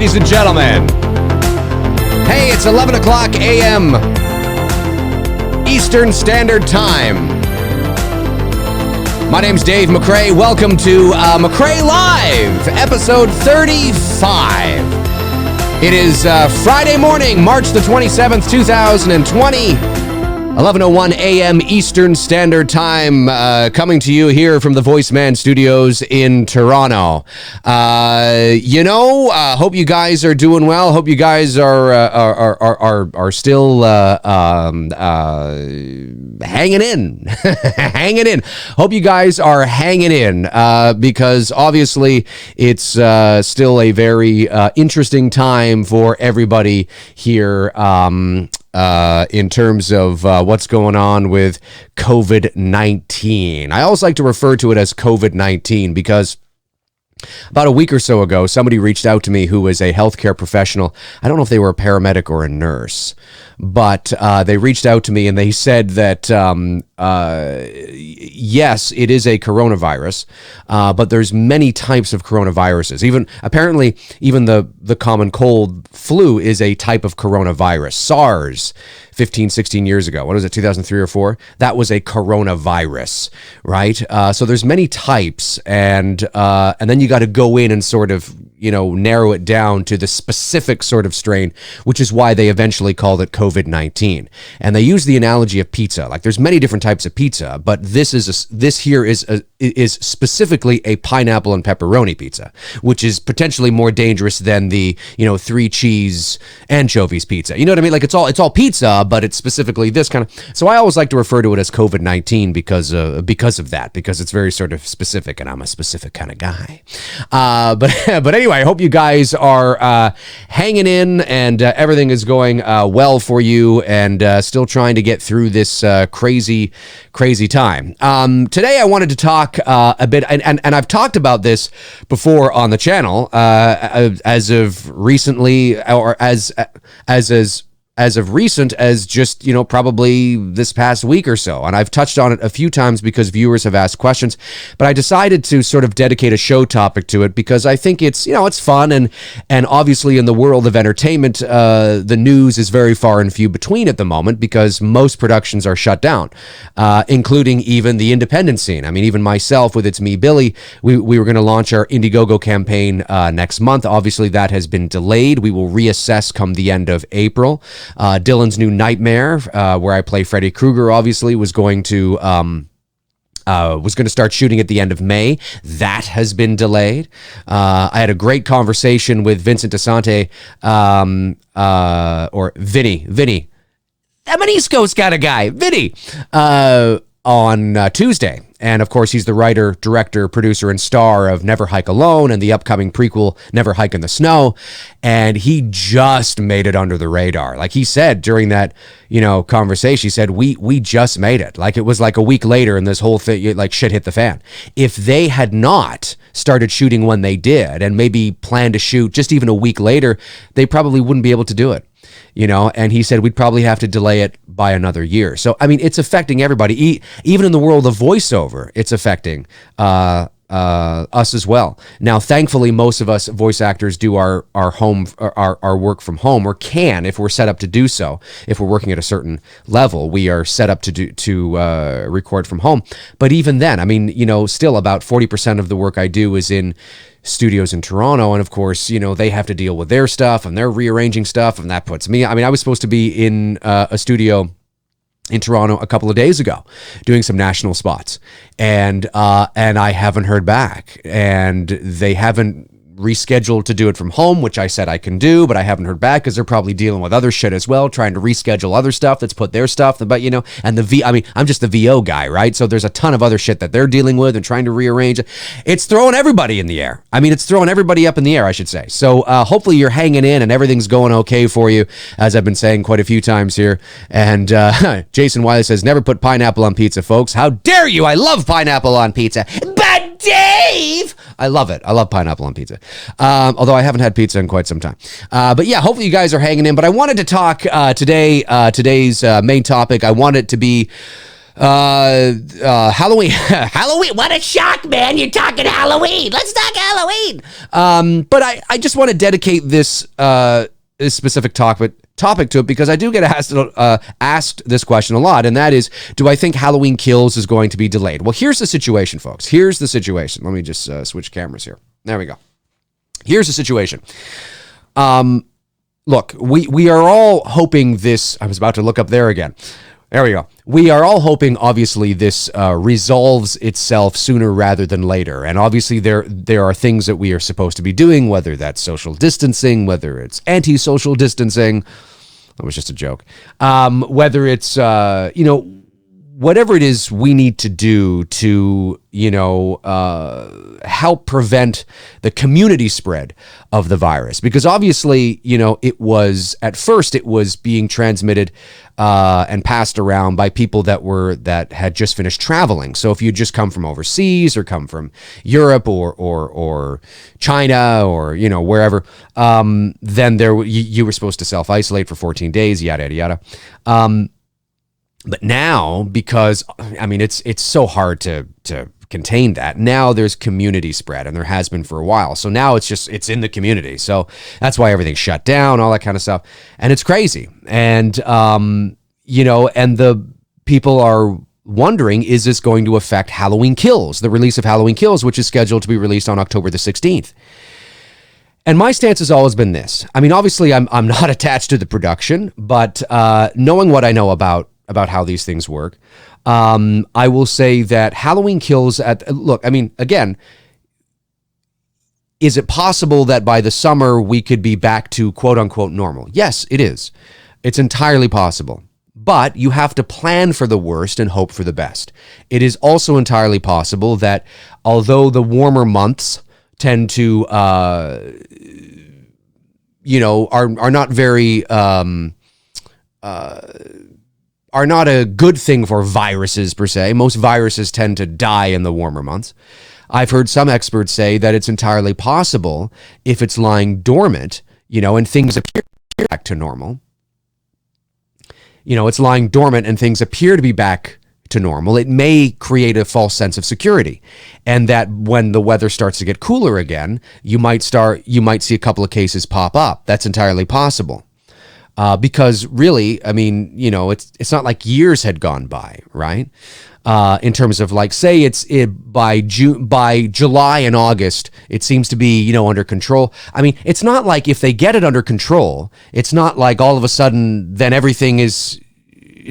ladies and gentlemen. Hey, it's 11 o'clock a.m. Eastern Standard Time. My name's Dave McRae. Welcome to McRae Live, episode 35. It is Friday morning, March the 27th, 2020. 11:01 a.m. Eastern Standard Time, coming to you here from the VoiceMann Studios in Toronto. Hope you guys are doing well. Hope you guys are still hanging in, hanging in. Hope you guys are hanging in because obviously it's still a very interesting time for everybody here. In terms of what's going on with COVID-19. I always like to refer to it as COVID-19 because about a week or so ago, somebody reached out to me who was a healthcare professional. I don't know if they were a paramedic or a nurse, but they reached out to me and they said that, yes, it is a coronavirus, but there's many types of coronaviruses. Apparently, the common cold flu is a type of coronavirus. SARS, 15, 16 years ago. What was it, 2003 or 4? That was a coronavirus, right? So there's many types, and then you got to go in and sort of, narrow it down to the specific sort of strain, which is why they eventually called it COVID-19. And they use the analogy of pizza. Like there's many different types of pizza, but this here is specifically a pineapple and pepperoni pizza, which is potentially more dangerous than the 3 cheese anchovies pizza. You know what I mean? Like it's all pizza, but it's specifically this kind of. So I always like to refer to it as COVID-19 because of that, because it's very sort of specific, and I'm a specific kind of guy. But anyway, I hope you guys are hanging in and everything is going well for you, and still trying to get through this crazy time. Today I wanted to talk a bit, and I've talked about this before on the channel as of recently, or as of recent as just, probably this past week or so. And I've touched on it a few times because viewers have asked questions, but I decided to sort of dedicate a show topic to it because I think it's, it's fun. And obviously in the world of entertainment, the news is very far and few between at the moment because most productions are shut down, including even the independent scene. I mean, even myself with It's Me, Billy, we were going to launch our Indiegogo campaign next month. Obviously that has been delayed. We will reassess come the end of April. Dylan's new Nightmare, where I play Freddy Krueger, obviously was going to start shooting at the end of May. That has been delayed. I had a great conversation with Vincent DeSante, or Vinny. I'm an East Coast kind of guy, Vinny, on Tuesday. And of course, he's the writer, director, producer, and star of Never Hike Alone and the upcoming prequel, Never Hike in the Snow. And he just made it under the radar. Like he said during that, conversation, he said, we just made it. Like it was like a week later and this whole thing, like shit hit the fan. If they had not started shooting when they did and maybe planned to shoot just even a week later, they probably wouldn't be able to do it. And he said we'd probably have to delay it by another year. So, I mean, it's affecting everybody. Even in the world of voiceover, it's affecting us as well. Now, thankfully, most of us voice actors do our work from home, or can if we're set up to do so. If we're working at a certain level, we are set up to record from home. But even then, I mean, still about 40% of the work I do is in studios in Toronto, and of course, they have to deal with their stuff and they're rearranging stuff, and that puts me. I mean, I was supposed to be in a studio in Toronto a couple of days ago doing some national spots, and I haven't heard back, and they haven't rescheduled to do it from home, which I said I can do, but I haven't heard back because they're probably dealing with other shit as well, trying to reschedule other stuff that's put their stuff, but and I'm just the VO guy, right? So there's a ton of other shit that they're dealing with and trying to rearrange. It's throwing everybody in the air. I mean, it's throwing everybody up in the air, I should say. So hopefully you're hanging in and everything's going okay for you, as I've been saying quite a few times here. And Jason Wiley says, never put pineapple on pizza, folks. How dare you? I love pineapple on pizza. But Dave! I love it. I love pineapple on pizza. Although I haven't had pizza in quite some time. But yeah, hopefully you guys are hanging in. But I wanted to talk today, today's main topic. I want it to be Halloween. Halloween. What a shock, man. You're talking Halloween. Let's talk Halloween. But I just want to dedicate this specific topic to it because I do get asked this question a lot, and that is, do I think Halloween Kills is going to be delayed? Well, here's the situation, folks. Here's the situation. Let me just switch cameras here. There we go. Here's the situation. Look, we are all hoping this. I was about to look up there again. There we go. We are all hoping, obviously, this resolves itself sooner rather than later. And obviously, there are things that we are supposed to be doing, whether that's social distancing, whether it's anti-social distancing. That was just a joke. Whether it's, whatever it is we need to do to, help prevent the community spread of the virus. Because obviously, at first it was being transmitted and passed around by people that had just finished traveling. So if you just come from overseas or come from Europe or China or, wherever, then you were supposed to self-isolate for 14 days, yada, yada, yada. But now, because it's so hard to contain that. Now there's community spread, and there has been for a while. So now it's in the community. So that's why everything's shut down, all that kind of stuff, and it's crazy. And and the people are wondering, is this going to affect Halloween Kills, the release of Halloween Kills, which is scheduled to be released on October the 16th. And my stance has always been this. Obviously, I'm not attached to the production, but knowing what I know about how these things work, I will say that Halloween Kills again, is it possible that by the summer we could be back to quote unquote normal? Yes, it is. It's entirely possible. But you have to plan for the worst and hope for the best. It is also entirely possible that although the warmer months tend to, are not very, are not a good thing for viruses per se. Most viruses tend to die in the warmer months. I've heard some experts say that it's entirely possible if it's lying dormant, and things appear back to normal. It's lying dormant and things appear to be back to normal. It may create a false sense of security. And that when the weather starts to get cooler again, you might see a couple of cases pop up. That's entirely possible. Because really, it's not like years had gone by, right? In terms of say by July and August, it seems to be, under control. It's not like if they get it under control, it's not like all of a sudden then everything is,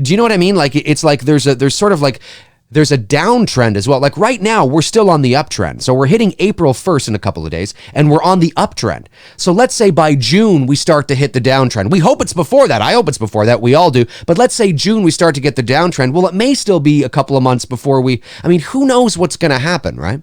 do you know what I mean? It's like there's a downtrend as well. Like right now, we're still on the uptrend. So we're hitting April 1st in a couple of days, and we're on the uptrend. So let's say by June, we start to hit the downtrend. We hope it's before that. I hope it's before that. We all do. But let's say June, we start to get the downtrend. Well, it may still be a couple of months before who knows what's going to happen, right?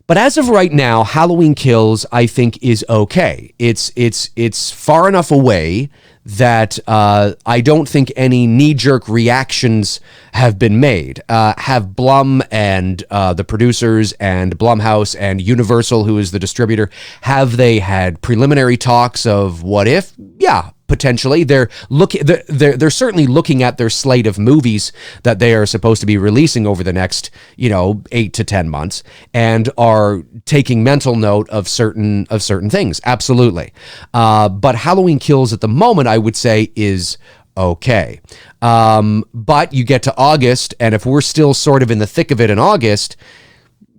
But as of right now, Halloween Kills, I think, is okay. It's far enough away that I don't think any knee-jerk reactions have been made. Have Blum and the producers and Blumhouse and Universal, who is the distributor, have they had preliminary talks of what if? Yeah, potentially. They're certainly looking at their slate of movies that they are supposed to be releasing over the next 8 to 10 months, and are taking mental note of certain things. Absolutely. But Halloween Kills at the moment, I would say, is okay. But you get to August, and if we're still sort of in the thick of it in August,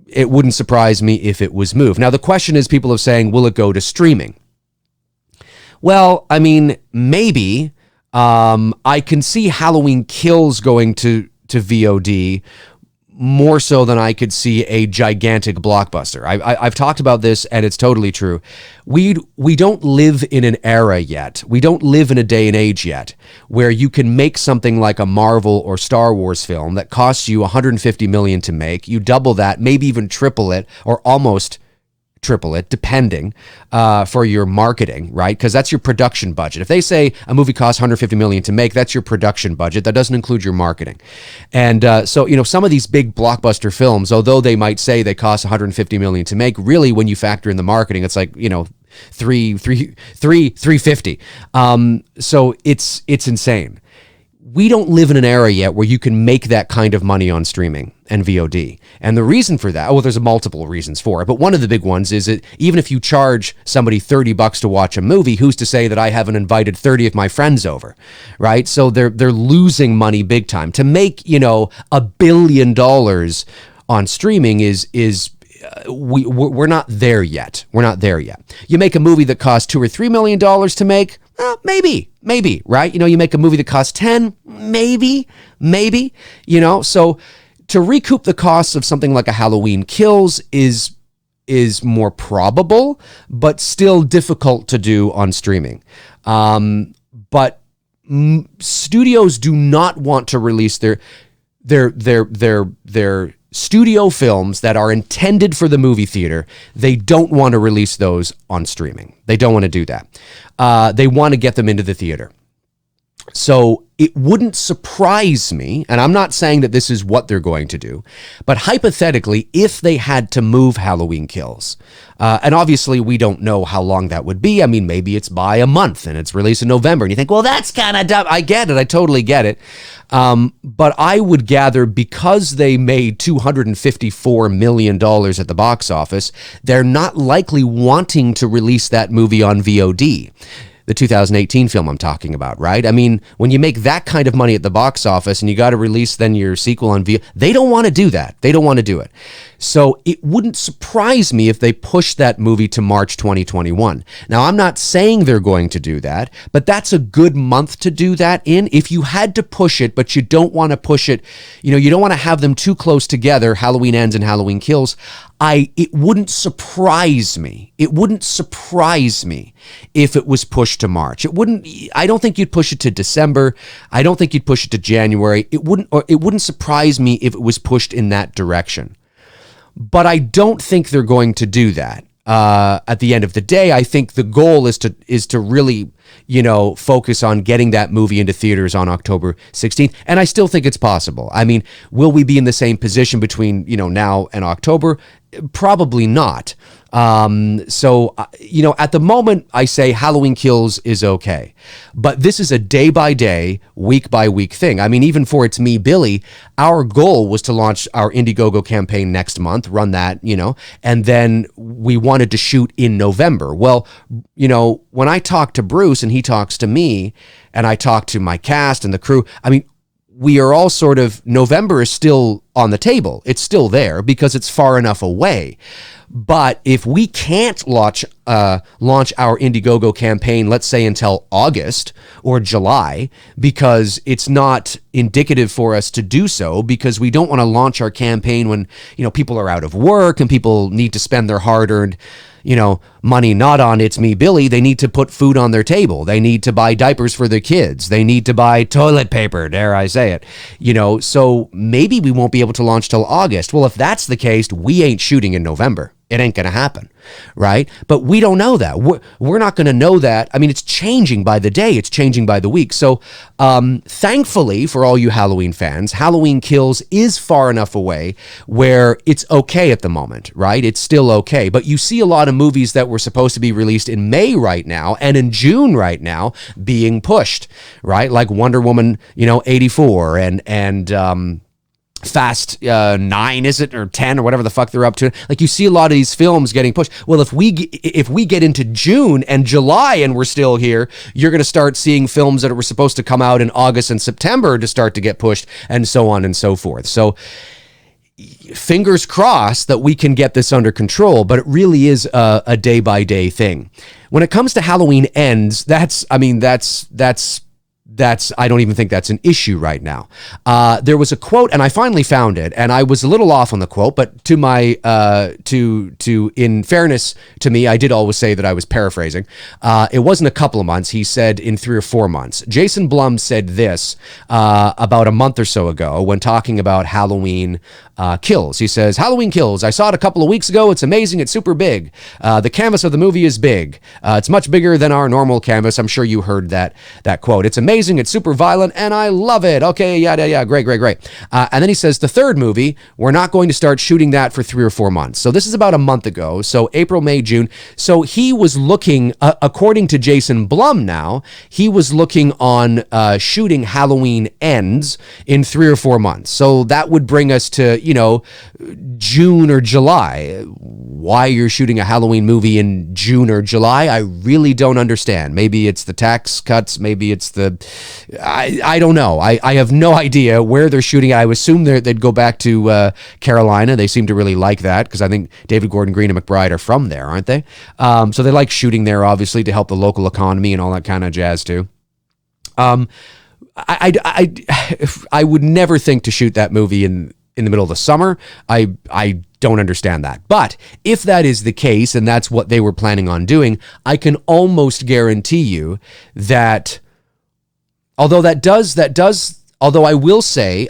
it wouldn't surprise me if it was moved. Now, the question is, people are saying, will it go to streaming? Well, maybe. I can see Halloween Kills going to VOD more so than I could see a gigantic blockbuster. I've talked about this, and it's totally true. We don't live in an era yet. We don't live in a day and age yet where you can make something like a Marvel or Star Wars film that costs you $150 million to make. You double that, maybe even triple it, or almost triple it, depending, for your marketing, right? Because that's your production budget. If they say a movie costs $150 million to make, that's your production budget. That doesn't include your marketing. And so some of these big blockbuster films, although they might say they cost $150 million to make, really, when you factor in the marketing, it's like, $350. So it's insane. we don't live in an era yet where you can make that kind of money on streaming and VOD. And the reason for that, well, there's multiple reasons for it, but one of the big ones is that even if you charge somebody $30 to watch a movie, who's to say that I haven't invited 30 of my friends over, right? So they're losing money big time. To make, $1 billion on streaming we're not there yet. We're not there yet. You make a movie that costs $2 or $3 million to make, maybe, right? You make a movie that costs 10, maybe, so to recoup the costs of something like a Halloween Kills is more probable, but still difficult to do on streaming. But studios do not want to release their studio films that are intended for the movie theater. They don't want to release those on streaming. They don't want to do that. They want to get them into the theater. So it wouldn't surprise me, and I'm not saying that this is what they're going to do, but hypothetically, if they had to move Halloween Kills, and obviously we don't know how long that would be. I mean, maybe it's by a month and it's released in November, and you think, well, that's kind of dumb. I get it. I totally get it. But I would gather because they made $254 million at the box office, they're not likely wanting to release that movie on VOD. The 2018 film I'm talking about, right? I mean, when you make that kind of money at the box office and you got to release then your sequel on VOD, they don't want to do that. They don't want to do it. So it wouldn't surprise me if they push that movie to March 2021. Now, I'm not saying they're going to do that, but that's a good month to do that in. If you had to push it, but you don't want to push it, you don't want to have them too close together, Halloween Ends and Halloween Kills, it wouldn't surprise me. It wouldn't surprise me if it was pushed to March. I don't think you'd push it to December. I don't think you'd push it to January. It wouldn't surprise me if it was pushed in that direction. But I don't think they're going to do that. At the end of the day, I think the goal is to really, focus on getting that movie into theaters on October 16th. And I still think it's possible. I mean, will we be in the same position between, now and October? Probably not. So, at the moment, I say Halloween Kills is okay. But this is a day-by-day, week-by-week thing. I mean, even for It's Me, Billy, our goal was to launch our Indiegogo campaign next month, run that, and then we wanted to shoot in November. Well, when I talk to Bruce and he talks to me, and I talk to my cast and the crew, I mean, we are all sort of, November is still on the table. It's still there because it's far enough away. But if we can't launch our Indiegogo campaign, let's say until August or July, because it's not indicative for us to do so, because we don't want to launch our campaign when, people are out of work and people need to spend their hard-earned, money not on It's Me, Billy. They need to put food on their table. They need to buy diapers for their kids. They need to buy toilet paper, dare I say it. So maybe we won't be able to launch till August. Well, if that's the case, we ain't shooting in November. It ain't going to happen, right? But we don't know that. We're not going to know that. I mean, it's changing by the day. It's changing by the week. So thankfully, for all you Halloween fans, Halloween Kills is far enough away where it's okay at the moment, right? It's still okay. But you see a lot of movies that were supposed to be released in May right now and in June right now being pushed, right? Like Wonder Woman, 84 and Fast 9, is it, or 10, or whatever the fuck they're up to. Like, you see a lot of these films getting pushed. Well, if we get into June and July and we're still here, you're going to start seeing films that were supposed to come out in August and September to start to get pushed, and so on and so forth. So fingers crossed that we can get this under control, but it really is a day-by-day thing. When it comes to Halloween Ends, I don't even think that's an issue right now. There was a quote, and I finally found it, and I was a little off on the quote, but to my, in fairness to me, I did always say that I was paraphrasing. It wasn't a couple of months. He said in 3 or 4 months. Jason Blum said this about a month or so ago when talking about Halloween Kills. He says, Halloween Kills, I saw it a couple of weeks ago. It's amazing. It's super big. The canvas of the movie is big. It's much bigger than our normal canvas. I'm sure you heard that quote. It's amazing. amazing. It's super violent, and I love it. Okay, yeah, great. And then he says, the third movie, we're not going to start shooting that for 3 or 4 months. So this is about a month ago. So April, May, June. So he was looking, according to Jason Blum now, he was looking on shooting Halloween Ends in 3 or 4 months. So that would bring us to, June or July. Why you're shooting a Halloween movie in June or July, I really don't understand. Maybe it's the tax cuts. Maybe it's I don't know. I have no idea where they're shooting. I would assume they'd go back to Carolina. They seem to really like that because I think David Gordon Green and McBride are from there, aren't they? So they like shooting there, obviously, to help the local economy and all that kind of jazz too. I would never think to shoot that movie in the middle of the summer. I don't understand that. But if that is the case and that's what they were planning on doing, I can almost guarantee you that although I will say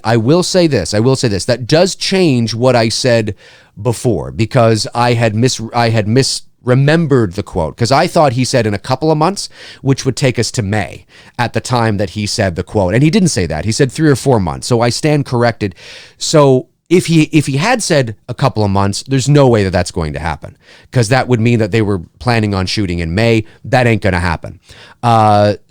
this, that does change what I said before because I had misremembered the quote because I thought he said in a couple of months, which would take us to May at the time that he said the quote. And he didn't say that. He said 3 or 4 months. So I stand corrected. So if he had said a couple of months, there's no way that that's going to happen because that would mean that they were planning on shooting in May. That ain't going to happen. But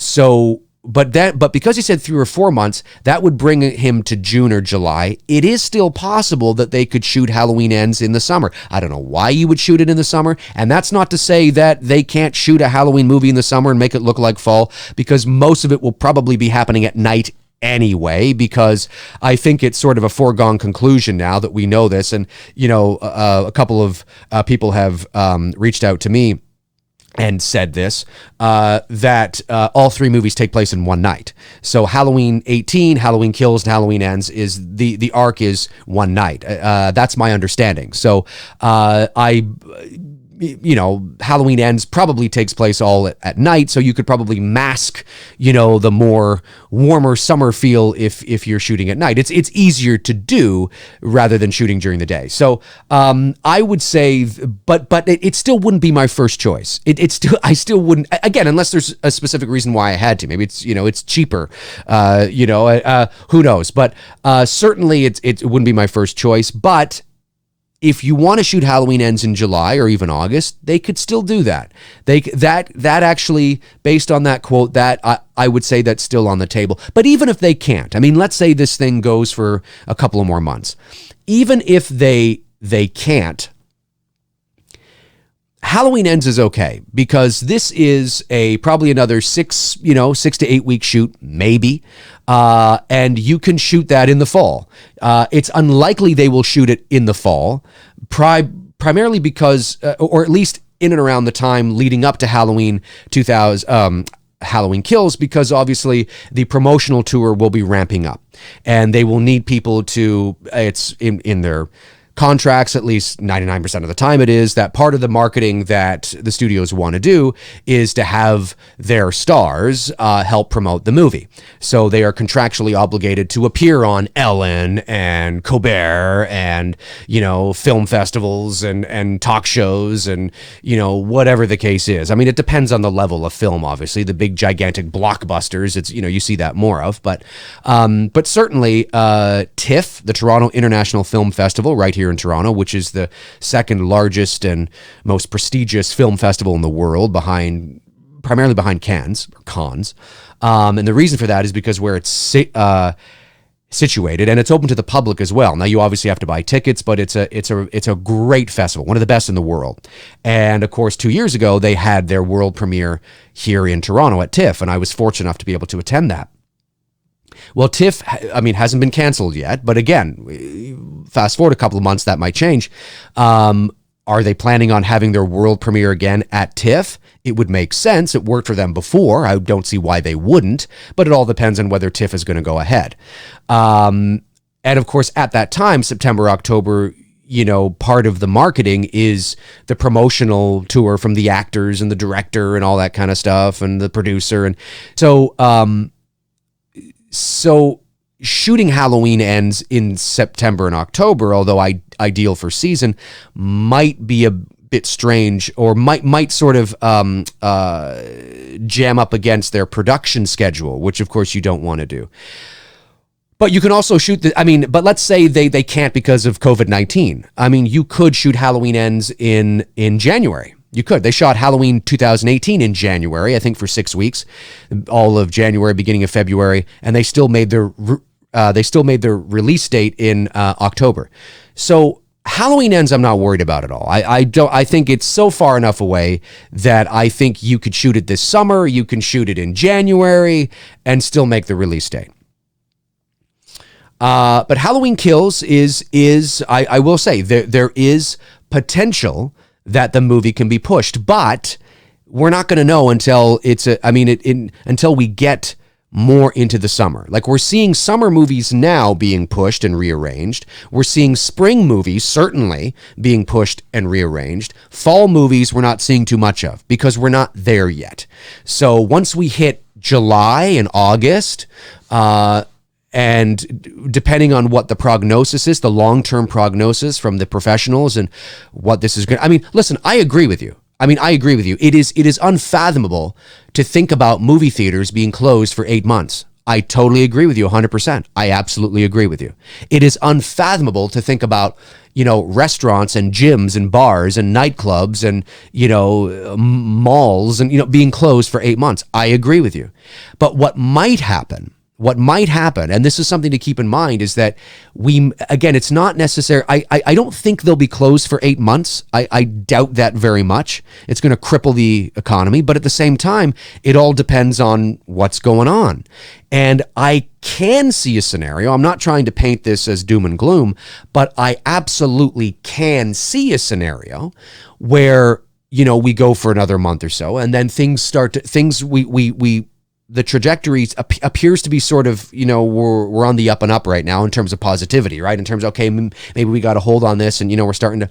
because he said 3 or 4 months, that would bring him to June or July. It is still possible that they could shoot Halloween Ends in the summer. I don't know why you would shoot it in the summer. And that's not to say that they can't shoot a Halloween movie in the summer and make it look like fall, because most of it will probably be happening at night anyway, because I think it's sort of a foregone conclusion now that we know this. And, a couple of people have reached out to me and said this, that all 3 movies take place in one night. So Halloween 18, Halloween Kills, and Halloween Ends is the arc is one night. That's my understanding. So Halloween Ends probably takes place all at night, so you could probably mask, the more warmer summer feel if you're shooting at night. It's easier to do rather than shooting during the day. So I would say, but it still wouldn't be my first choice. I still wouldn't, again, unless there's a specific reason why I had to. Maybe it's cheaper, who knows? But certainly it wouldn't be my first choice. But if you want to shoot Halloween Ends in July or even August, they could still do that. That actually, based on that quote, that I would say that's still on the table. But even if they can't, let's say this thing goes for a couple of more months. Even if they can't, Halloween Ends is okay because this is probably another 6 to 8 week shoot, maybe. And you can shoot that in the fall. It's unlikely they will shoot it in the fall, primarily because, or at least in and around the time leading up to Halloween 2000, Halloween Kills, because obviously the promotional tour will be ramping up and they will need people to, it's in their contracts, at least 99% of the time it is, that part of the marketing that the studios want to do is to have their stars help promote the movie. So they are contractually obligated to appear on Ellen and Colbert and, film festivals and talk shows and, whatever the case is. It depends on the level of film, obviously. The big, gigantic blockbusters, it's, you see that more of. But certainly TIFF, the Toronto International Film Festival, right here in Toronto, which is the second largest and most prestigious film festival in the world, primarily behind Cannes. And the reason for that is because where it's situated, and it's open to the public as well. Now you obviously have to buy tickets, but it's a great festival, one of the best in the world. And of course, 2 years ago they had their world premiere here in Toronto at TIFF, and I was fortunate enough to be able to attend that. Well, TIFF, hasn't been canceled yet, but again, fast forward a couple of months, that might change. Are they planning on having their world premiere again at TIFF? It would make sense. It worked for them before. I don't see why they wouldn't, but it all depends on whether TIFF is going to go ahead. And of course, at that time, September, October, part of the marketing is the promotional tour from the actors and the director and all that kind of stuff and the producer. And so shooting Halloween Ends in September and October, although ideal for season, might be bit strange, or might sort of jam up against their production schedule, which of course you don't want to do. But you can also shoot but let's say they can't because of COVID-19. I mean, you could shoot Halloween Ends in January. You could. They shot Halloween 2018 in January, I think for 6 weeks, all of January, beginning of February, and they still made their release date in October. So Halloween Ends, I'm not worried about at all. I think it's so far enough away that I think you could shoot it this summer, you can shoot it in January, and still make the release date. But Halloween Kills is I will say there is potential that the movie can be pushed, but we're not going to know until until we get more into the summer. Like, we're seeing summer movies now being pushed and rearranged. We're seeing spring movies certainly being pushed and rearranged. Fall movies we're not seeing too much of because we're not there yet. So once we hit July and August, and depending on what the prognosis is, the long-term prognosis from the professionals and what this is going to... listen, I agree with you. It is unfathomable to think about movie theaters being closed for 8 months. I totally agree with you 100%. I absolutely agree with you. It is unfathomable to think about, restaurants and gyms and bars and nightclubs and, malls and, being closed for 8 months. I agree with you. But what might happen, and this is something to keep in mind, is that it's not necessary. I don't think they'll be closed for 8 months. I doubt that very much. It's going to cripple the economy, but at the same time, it all depends on what's going on. And I can see a scenario. I'm not trying to paint this as doom and gloom, but I absolutely can see a scenario where, we go for another month or so, and then the trajectory appears to be sort of, we're on the up and up right now in terms of positivity, right? In terms of, okay, maybe we got to hold on this, and, we're starting to,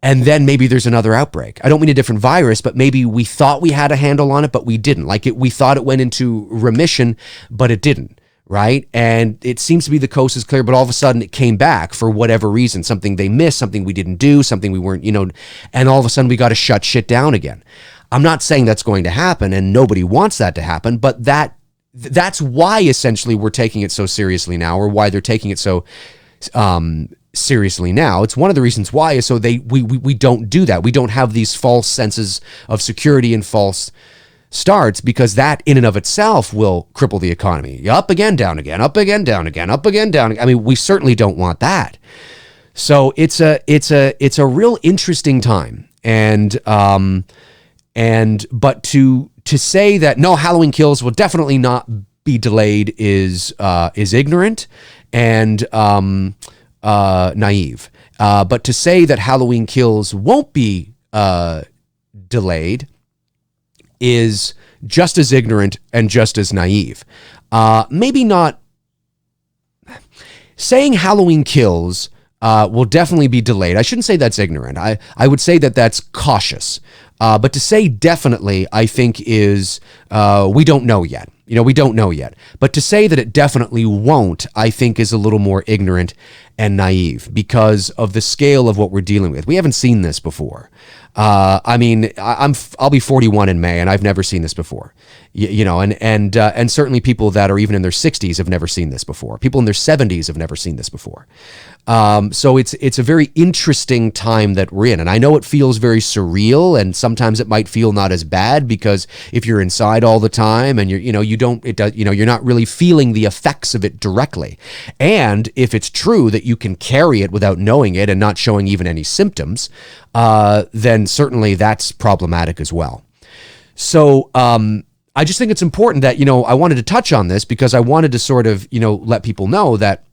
and then maybe there's another outbreak. I don't mean a different virus, but maybe we thought we had a handle on it, but we didn't. We thought it went into remission, but it didn't, right? And it seems to be the coast is clear, but all of a sudden it came back for whatever reason, something they missed, something we didn't do, something we weren't, and all of a sudden we got to shut shit down again. I'm not saying that's going to happen, and nobody wants that to happen, but that's why essentially we're taking it so seriously now, or why they're taking it so seriously now. It's one of the reasons why is so we don't do that. We don't have these false senses of security and false starts, because that in and of itself will cripple the economy. Up again, down again, up again, down again, up again, down again. We certainly don't want that. So it's a real interesting time, but to say that no, Halloween Kills will definitely not be delayed is ignorant and naive. But to say that Halloween Kills won't be delayed is just as ignorant and just as naive. Maybe not saying Halloween Kills will definitely be delayed. I shouldn't say that's ignorant. I would say that that's cautious. But to say definitely, I think is, we don't know yet. We don't know yet. But to say that it definitely won't, I think is a little more ignorant and naive because of the scale of what we're dealing with. We haven't seen this before. I'll be 41 in May, and I've never seen this before. And certainly people that are even in their 60s have never seen this before. People in their 70s have never seen this before. So it's a very interesting time that we're in, and I know it feels very surreal, and sometimes it might feel not as bad because if you're inside all the time and you're not really feeling the effects of it directly. And if it's true that you can carry it without knowing it and not showing even any symptoms, then certainly that's problematic as well. So I just think it's important that, I wanted to touch on this because I wanted to sort of, let people know that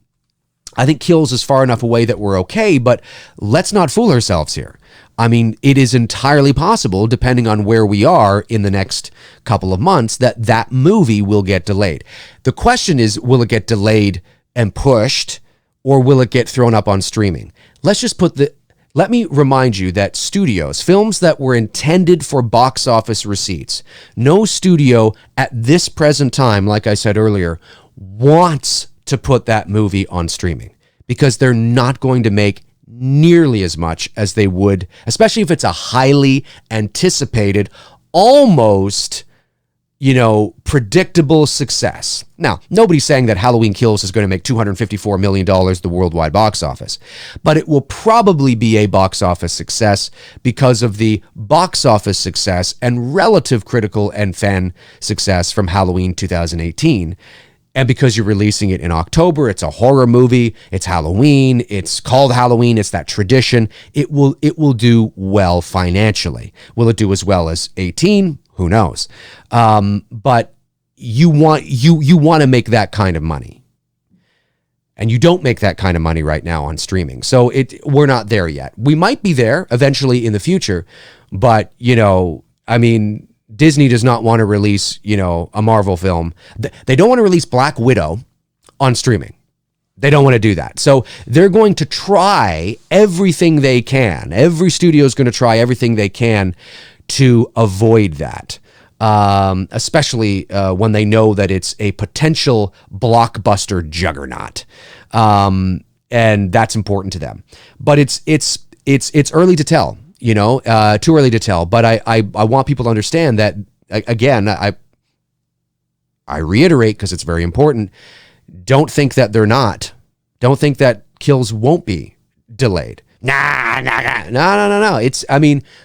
I think Kills is far enough away that we're okay, but let's not fool ourselves here. It is entirely possible, depending on where we are in the next couple of months, that movie will get delayed. The question is, will it get delayed and pushed, or will it get thrown up on streaming? Let me remind you that studios, films that were intended for box office receipts, no studio at this present time, like I said earlier, wants to put that movie on streaming because they're not going to make nearly as much as they would, especially if it's a highly anticipated, almost, predictable success. Now, nobody's saying that Halloween Kills is going to make $254 million the worldwide box office, but it will probably be a box office success because of the box office success and relative critical and fan success from Halloween 2018. And because you're releasing it in October, it's a horror movie, it's Halloween, it's called Halloween, it's that tradition. It will do well financially. Will it do as well as 18? Who knows? But you want to make that kind of money. And you don't make that kind of money right now on streaming. So we're not there yet. We might be there eventually in the future, but Disney does not want to release, a Marvel film. They don't want to release Black Widow on streaming. They don't want to do that. So they're going to try everything they can. Every studio is going to try everything they can to avoid that, especially when they know that it's a potential blockbuster juggernaut, and that's important to them. But it's early to tell, too early to tell. But I want people to understand that, again, I reiterate because it's very important. Don't think that they're not. Don't think that Kills won't be delayed. No.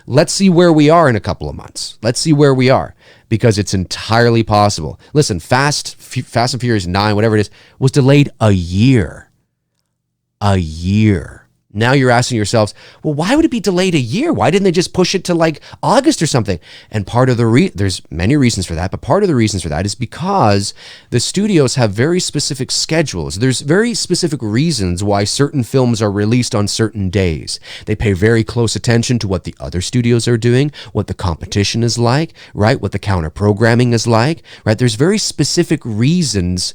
Let's see where we are in a couple of months. Let's see where we are, because it's entirely possible. Listen, Fast and Furious 9, whatever it is, was delayed a year. Now you're asking yourselves, well, why would it be delayed a year? Why didn't they just push it to like August or something? And part of there's many reasons for that, but part of the reasons for that is because the studios have very specific schedules. There's very specific reasons why certain films are released on certain days. They pay very close attention to what the other studios are doing, what the competition is like, right? What the counter programming is like, right? There's very specific reasons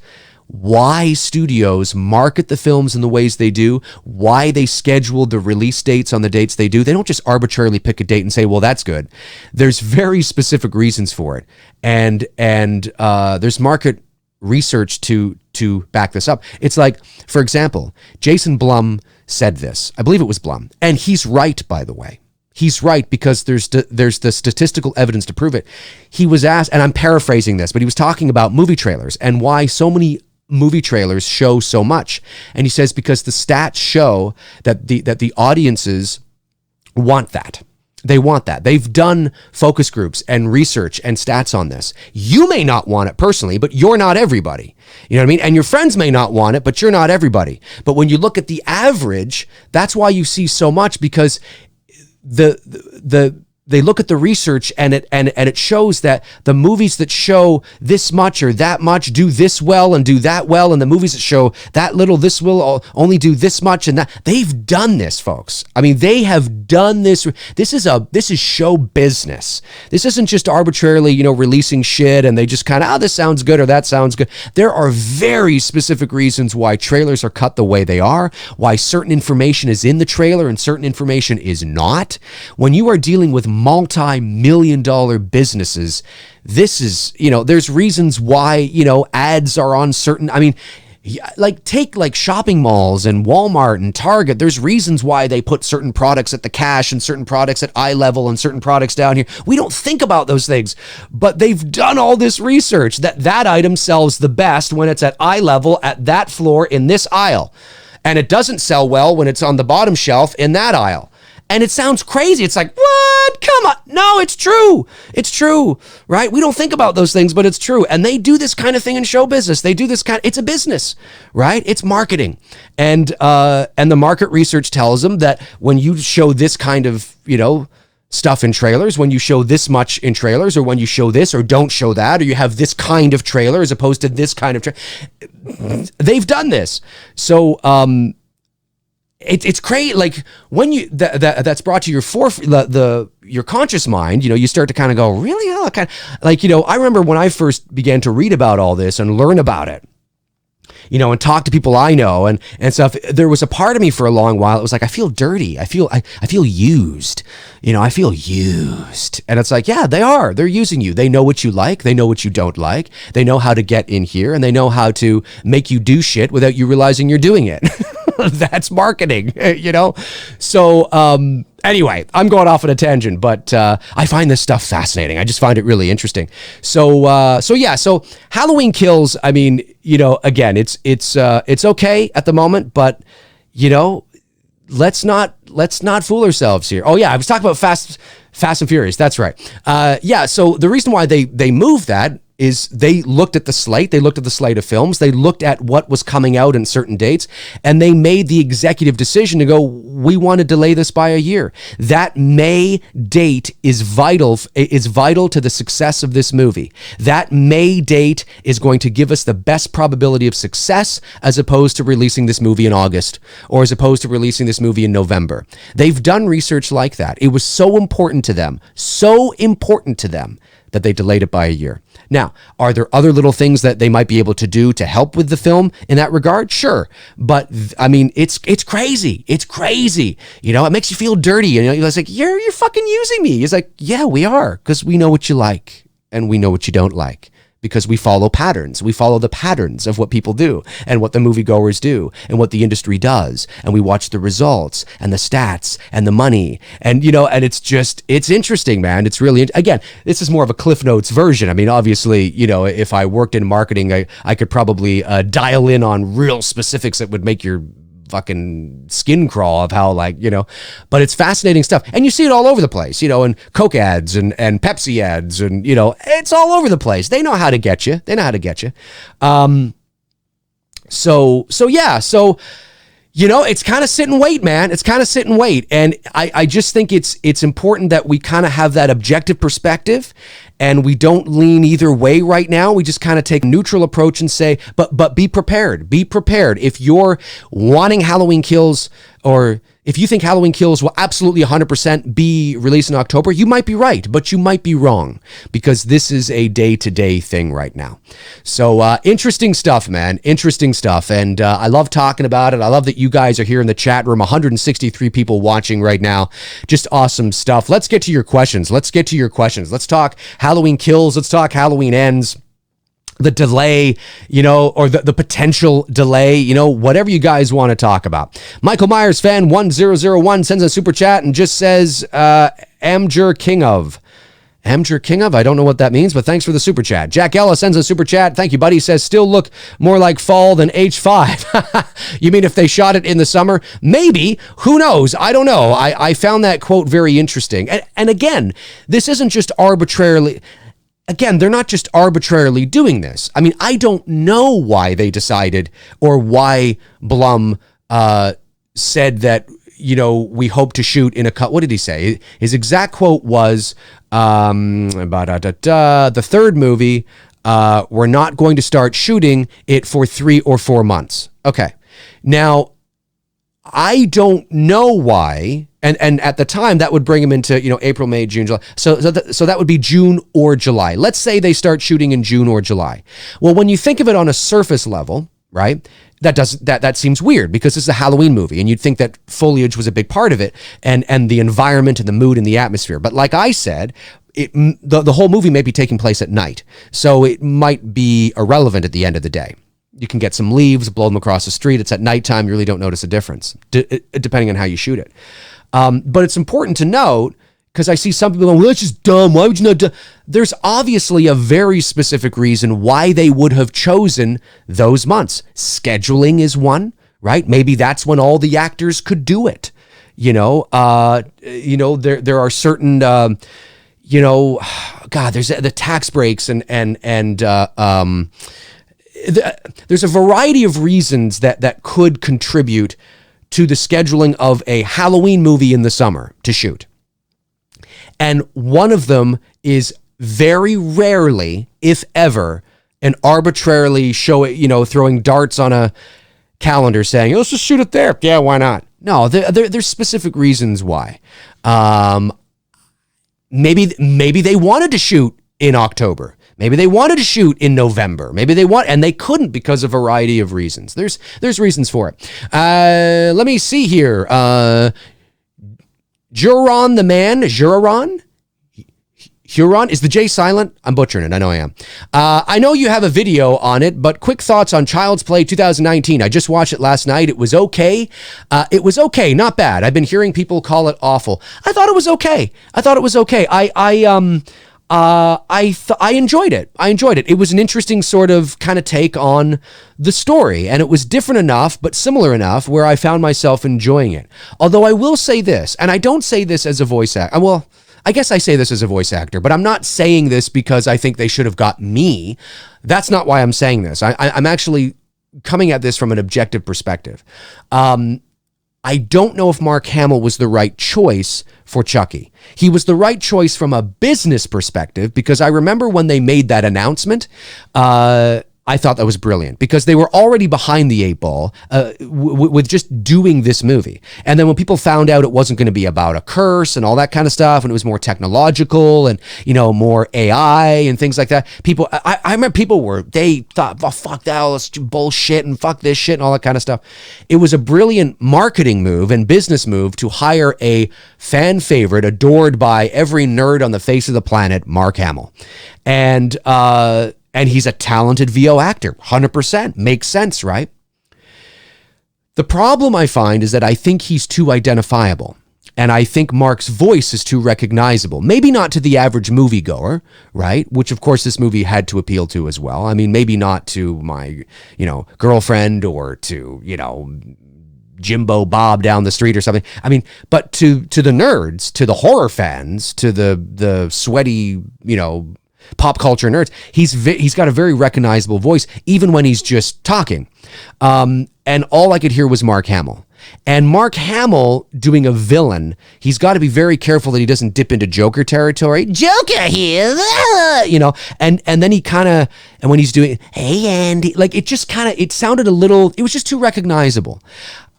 why studios market the films in the ways they do, why they schedule the release dates on the dates they do. They don't just arbitrarily pick a date and say, well, that's good. There's very specific reasons for it. And there's market research to back this up. It's like, for example, Jason Blum said this. I believe it was Blum. And he's right, by the way. He's right, because there's the statistical evidence to prove it. He was asked, and I'm paraphrasing this, but he was talking about movie trailers and why so many movie trailers show so much. And he says because the stats show that the audiences want that. They want that. They've done focus groups and research and stats on this. You may not want it personally, but you're not everybody. You know what I mean? And your friends may not want it, but you're not everybody. But when you look at the average, that's why you see so much, because they look at the research and it shows that the movies that show this much or that much do this well and do that well, and the movies that show that little, this will only do this much and that. They've done this, folks. I mean, they have done this. This is show business. This isn't just arbitrarily, releasing shit and they just kind of, this sounds good or that sounds good. There are very specific reasons why trailers are cut the way they are, why certain information is in the trailer and certain information is not. When you are dealing with multi-million-dollar businesses, this is, there's reasons why, ads are on certain, take shopping malls and Walmart and Target. There's reasons why they put certain products at the cash and certain products at eye level and certain products down here. We don't think about those things, but they've done all this research that item sells the best when it's at eye level at that floor in this aisle. And it doesn't sell well when it's on the bottom shelf in that aisle. And it sounds crazy. It's like, what? Come on. No, it's true. It's true, right? We don't think about those things, but it's true. And they do this kind of thing in show business. They do this it's a business, right? It's marketing. And the market research tells them that when you show this kind of, stuff in trailers, when you show this much in trailers, or when you show this or don't show that, or you have this kind of trailer as opposed to this kind of trailer, they've done this. So, it's crazy. Like when you that's brought to your conscious mind, you start to kind of go, really? Oh, kind of like, I remember when I first began to read about all this and learn about it, and talk to people I know and stuff. There was a part of me for a long while. It was like, I feel dirty. I feel used. I feel used. And it's like, yeah, they're using you. They know what you like. They know what you don't like. They know how to get in here, and they know how to make you do shit without you realizing you're doing it. That's marketing, you know? So, anyway, I'm going off on a tangent, but I find this stuff fascinating. I just find it really interesting. So Halloween Kills, I mean, you know, again, it's okay at the moment, but, you know, let's not fool ourselves here. Oh yeah, I was talking about Fast and Furious. That's right. So the reason why they moved that is they looked at the slate. They looked at the slate of films. They looked at what was coming out in certain dates, and they made the executive decision to go, we want to delay this by a year. That May date is vital to the success of this movie. That May date is going to give us the best probability of success as opposed to releasing this movie in August or as opposed to releasing this movie in November. They've done research like that. It was so important to them that they delayed it by a year. Now, are there other little things that they might be able to do to help with the film in that regard? Sure. But I mean, it's crazy. It's crazy. You know, it makes you feel dirty. You know, it's like, you're fucking using me. It's like, yeah, we are, because we know what you like and we know what you don't like. Because we follow patterns. We follow the patterns of what people do and what the moviegoers do and what the industry does. And we watch the results and the stats and the money. And, you know, and it's interesting, man. It's really, again, this is more of a Cliff Notes version. I mean, obviously, you know, if I worked in marketing, I could probably dial in on real specifics that would make your fucking skin crawl of how, like, you know, but it's fascinating stuff. And you see it all over the place, you know, and Coke ads and Pepsi ads, and, you know, it's all over the place. They know how to get you. So, you know, it's kind of sit and wait, man. It's kind of sit and wait. And I just think it's important that we kind of have that objective perspective and we don't lean either way right now. We just kind of take a neutral approach and say, but be prepared. Be prepared. If you're wanting Halloween Kills, or if you think Halloween Kills will absolutely 100% be released in October, you might be right, but you might be wrong, because this is a day-to-day thing right now. So interesting stuff, man. Interesting stuff. And I love talking about it. I love that you guys are here in the chat room. 163 people watching right now. Just awesome stuff. Let's get to your questions. Let's talk Halloween Kills. Let's talk Halloween Ends. The delay, you know, or the potential delay, you know, whatever you guys want to talk about. Michael Myers fan 1001 sends a super chat and just says, Amjur King of. Amjur King of? I don't know what that means, but thanks for the super chat. Jack Ella sends a super chat. Thank you, buddy. Says, still look more like fall than H5. You mean if they shot it in the summer? Maybe. Who knows? I don't know. I found that quote very interesting. And again, this isn't just arbitrarily... Again, they're not just arbitrarily doing this. I mean, I don't know why they decided, or why Blum said that, you know, we hope to shoot in what did he say? His exact quote was, the third movie, we're not going to start shooting it for 3 or 4 months. Okay. Now, I don't know why, and at the time that would bring him into, you know, April, May, June, July. So that would be June or July. Let's say they start shooting in June or July. Well, when you think of it on a surface level, right, that seems weird, because this is a Halloween movie, and you'd think that foliage was a big part of it, and the environment and the mood and the atmosphere. But like I said, the whole movie may be taking place at night, so it might be irrelevant at the end of the day. You can get some leaves, blow them across the street. It's at nighttime. You really don't notice a difference, depending on how you shoot it. But it's important to note, because I see some people going, well, that's just dumb. Why would you not do? There's obviously a very specific reason why they would have chosen those months. Scheduling is one, right? Maybe that's when all the actors could do it. You know, there are certain, God, there's the tax breaks and there's a variety of reasons that could contribute to the scheduling of a Halloween movie in the summer to shoot. And one of them is very rarely, if ever, an arbitrarily throwing darts on a calendar saying, let's just shoot it there. Yeah, why not? No, there's specific reasons why. Maybe they wanted to shoot in October. Maybe they wanted to shoot in November. And they couldn't because of a variety of reasons. There's reasons for it. Let me see here. Juron the man, Juron? Huron. Is the J silent? I'm butchering it. I know I am. I know you have a video on it, but quick thoughts on Child's Play 2019. I just watched it last night. It was okay. It was okay. Not bad. I've been hearing people call it awful. I thought it was okay. I enjoyed it. It was an interesting sort of kind of take on the story, and it was different enough, but similar enough where I found myself enjoying it. Although I will say this, and I don't say this as a voice actor. Well, I guess I say this as a voice actor, but I'm not saying this because I think they should have got me. That's not why I'm saying this. I'm actually coming at this from an objective perspective. I don't know if Mark Hamill was the right choice for Chucky. He was the right choice from a business perspective, because I remember when they made that announcement, I thought that was brilliant, because they were already behind the eight ball with just doing this movie. And then when people found out it wasn't going to be about a curse and all that kind of stuff, and it was more technological and, more AI and things like that, I remember they thought, oh, fuck that, all this bullshit and fuck this shit and all that kind of stuff. It was a brilliant marketing move and business move to hire a fan favorite adored by every nerd on the face of the planet, Mark Hamill. And he's a talented VO actor, 100%. Makes sense, right? The problem I find is that I think he's too identifiable. And I think Mark's voice is too recognizable. Maybe not to the average moviegoer, right? Which, of course, this movie had to appeal to as well. I mean, maybe not to my, girlfriend or to, Jimbo Bob down the street or something. I mean, but to the nerds, to the horror fans, to the sweaty, pop culture nerds, he's got a very recognizable voice, even when he's just talking. And all I could hear was Mark Hamill. And Mark Hamill doing a villain, he's got to be very careful that he doesn't dip into Joker territory. Joker here, and then he kind of, and when he's doing, hey Andy, like it sounded a little, it was just too recognizable.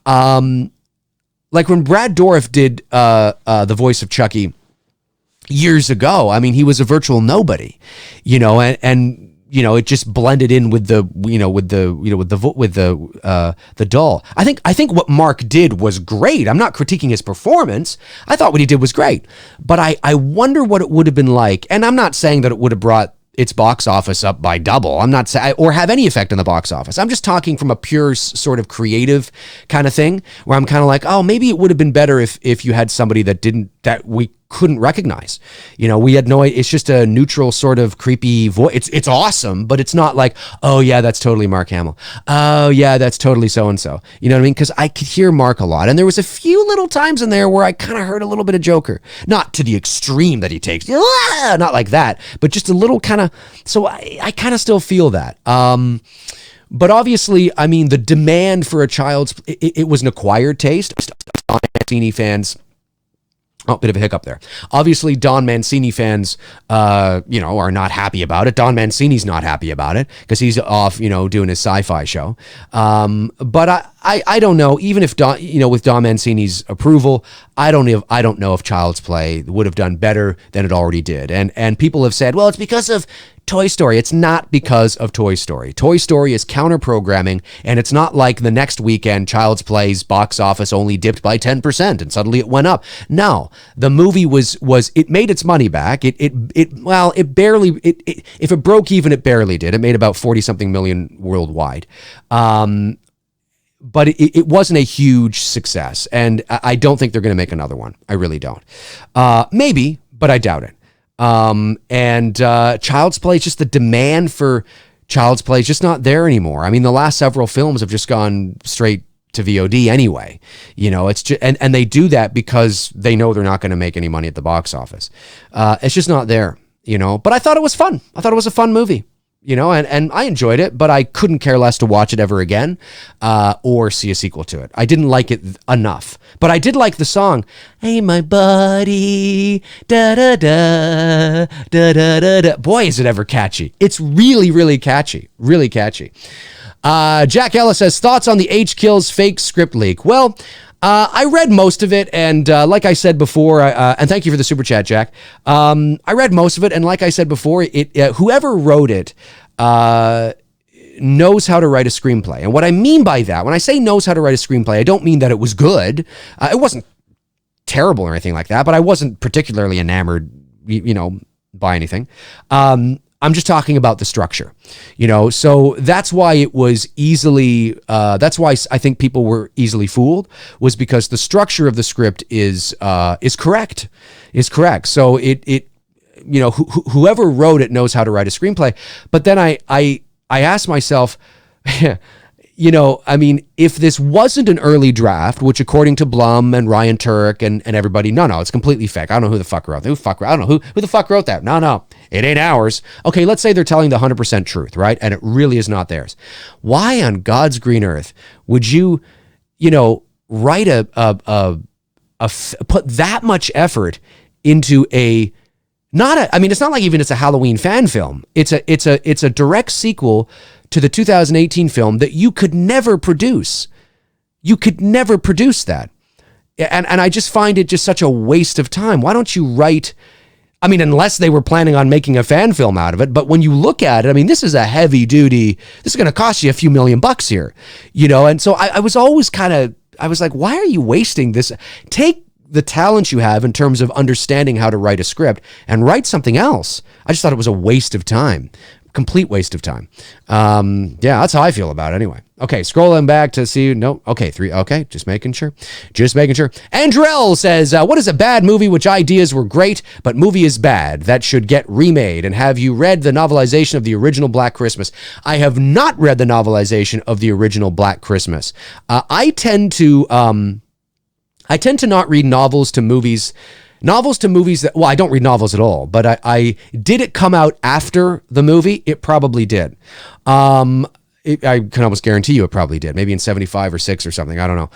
Like when Brad Dourif did the voice of Chucky years ago, I mean, he was a virtual nobody, and it just blended in with the doll. I think what Mark did was great. I'm not critiquing his performance. I thought what he did was great, but I wonder what it would have been like. And I'm not saying that it would have brought its box office up by double. I'm not saying, or have any effect on the box office. I'm just talking from a pure sort of creative kind of thing, where I'm kind of like, oh, maybe it would have been better if you had somebody that we couldn't recognize. We had it's just a neutral sort of creepy voice. It's awesome, but it's not like, oh yeah, that's totally Mark Hamill. Oh yeah, that's totally so-and-so. You know what I mean? Because I could hear Mark a lot, and there was a few little times in there where I kind of heard a little bit of Joker. Not to the extreme that he takes, not like that, but just a little kind of, so I kind of still feel that. But obviously, I mean, the demand for a child's, it was an acquired taste. Mancini fans, bit of a hiccup there. Obviously, Don Mancini fans, are not happy about it. Don Mancini's not happy about it because he's off, doing his sci-fi show. But I don't know. Even if with Don Mancini's approval, I don't know if Child's Play would have done better than it already did. And people have said, well, it's because of Toy Story. It's not because of Toy Story. Toy Story is counter-programming, and it's not like the next weekend Child's Play's box office only dipped by 10% and suddenly it went up. No, the movie was it made its money back. It barely, if it broke even, it barely did. It made about 40-something million worldwide. But it wasn't a huge success, and I don't think they're going to make another one. I really don't. Maybe, but I doubt it. Child's Play, just the demand for Child's Play is just not there anymore. I mean, the last several films have just gone straight to VOD anyway. It's just, and they do that because they know they're not going to make any money at the box office. It's just not there, but I thought it was fun. I thought it was a fun movie. And I enjoyed it, but I couldn't care less to watch it ever again, or see a sequel to it. I didn't like it enough, but I did like the song, "Hey, my buddy, da da da da da da da." Boy, is it ever catchy! It's really, really catchy, really catchy. Jack Ellis says, thoughts on the H Kills fake script leak? Well, I read most of it, and like I said before, and thank you for the super chat, Jack. I read most of it, and like I said before, whoever wrote it knows how to write a screenplay. And what I mean by that, when I say knows how to write a screenplay, I don't mean that it was good. It wasn't terrible or anything like that, but I wasn't particularly enamored, buy anything. I'm just talking about the structure, so that's why it was easily, that's why I think people were easily fooled, was because the structure of the script is correct. So whoever wrote it knows how to write a screenplay. But then I asked myself, if this wasn't an early draft, which according to Blum and Ryan Turek and everybody, no, it's completely fake. I don't know who the fuck wrote that. I don't know who the fuck wrote that. No, it ain't ours. Okay, let's say they're telling the 100% truth, right? And it really is not theirs. Why on God's green earth would you, write put that much effort into it's not like even it's a Halloween fan film. It's a direct sequel to the 2018 film that you could never produce. You could never produce that. And I just find it just such a waste of time. Why don't you write, unless they were planning on making a fan film out of it, but when you look at it, this is a heavy duty, this is going to cost you a few $1,000,000 here, and so I was always I was like, why are you wasting this? Take the talent you have in terms of understanding how to write a script and write something else. I just thought it was a waste of time. Complete waste of time. That's how I feel about it anyway. Okay, scrolling back to see, no, okay, 3, okay, just making sure. Andrell says, what is a bad movie which ideas were great, but movie is bad, that should get remade? And have you read the novelization of the original Black Christmas? I have not read the novelization of the original Black Christmas. I tend to not read novels to movies that, I don't read novels at all, but I did it come out after the movie? It probably did. I can almost guarantee you it probably did, maybe in 75 or 6 or something. I don't know.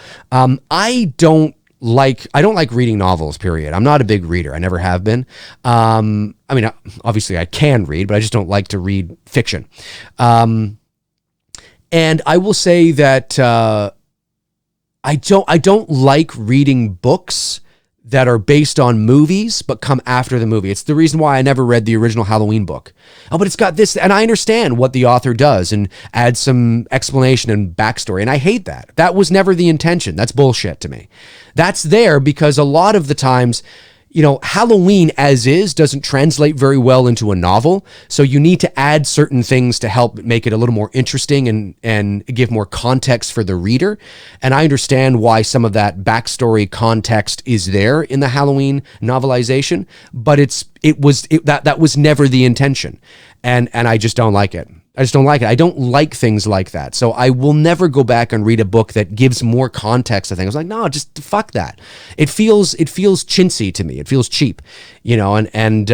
I don't like reading novels, period. I'm not a big reader. I never have been. Obviously I can read, but I just don't like to read fiction. And I will say that I don't like reading books that are based on movies but come after the movie. It's the reason why I never read the original Halloween book. Oh, but it's got this, and I understand what the author does and adds some explanation and backstory, and I hate that. That was never the intention. That's bullshit to me. That's there because a lot of the times, Halloween as is doesn't translate very well into a novel. So you need to add certain things to help make it a little more interesting and give more context for the reader. And I understand why some of that backstory context is there in the Halloween novelization, but that was never the intention. And I just don't like it. I don't like things like that. So I will never go back and read a book that gives more context to things. I was like, no, just fuck that. It feels chintzy to me. It feels cheap, and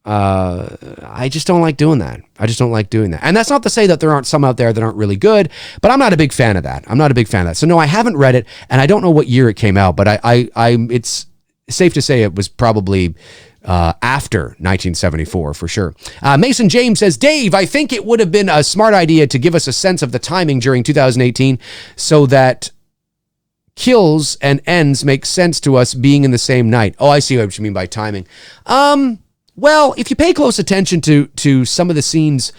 I just don't like doing that. And that's not to say that there aren't some out there that aren't really good, but I'm not a big fan of that. So no, I haven't read it, and I don't know what year it came out, but it's safe to say it was probably after 1974 for sure. Mason James says, Dave, I think it would have been a smart idea to give us a sense of the timing during 2018 so that kills and ends make sense to us being in the same night. Oh, I see what you mean by timing. Well, if you pay close attention to some of the scenes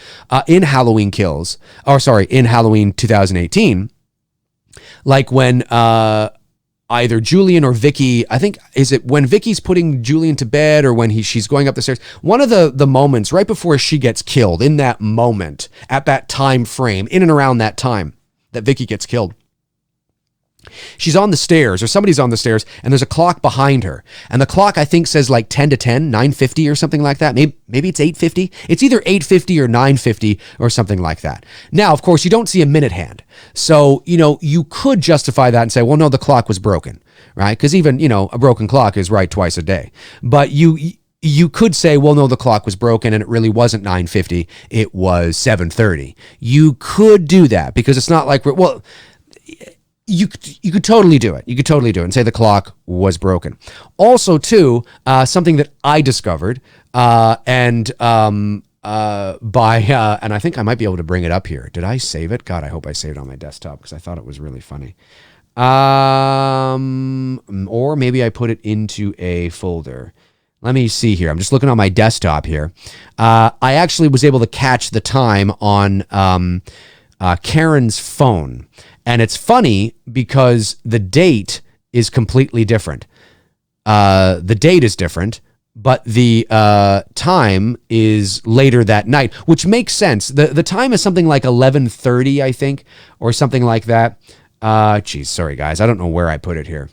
in Halloween 2018, like when either Julian or Vicky, I think, is it when Vicky's putting Julian to bed or when she's going up the stairs? One of the moments right before she gets killed, in that moment, at that time frame, in and around that time that Vicky gets killed, she's on the stairs, or somebody's on the stairs, and there's a clock behind her. And the clock, I think, says like 10 to 10, 9:50 or something like that. Maybe it's 8:50. It's either 8:50 or 9:50 or something like that. Now, of course, you don't see a minute hand. So, you could justify that and say, well, no, the clock was broken, right? Because even, a broken clock is right twice a day. But you could say, well, no, the clock was broken and it really wasn't 9:50. It was 7:30. You could do that because it's not like, you could totally do it. You could totally do it and say the clock was broken. Also, too, something that I discovered, and I think I might be able to bring it up here. Did I save it? God, I hope I saved it on my desktop because I thought it was really funny. Or maybe I put it into a folder. Let me see here. I'm just looking on my desktop here. I actually was able to catch the time on Karen's phone. And it's funny because the date is completely different. The date is different, but the time is later that night, which makes sense. The time is something like 11:30, I think, or something like that. Geez, sorry guys, I don't know where I put it here.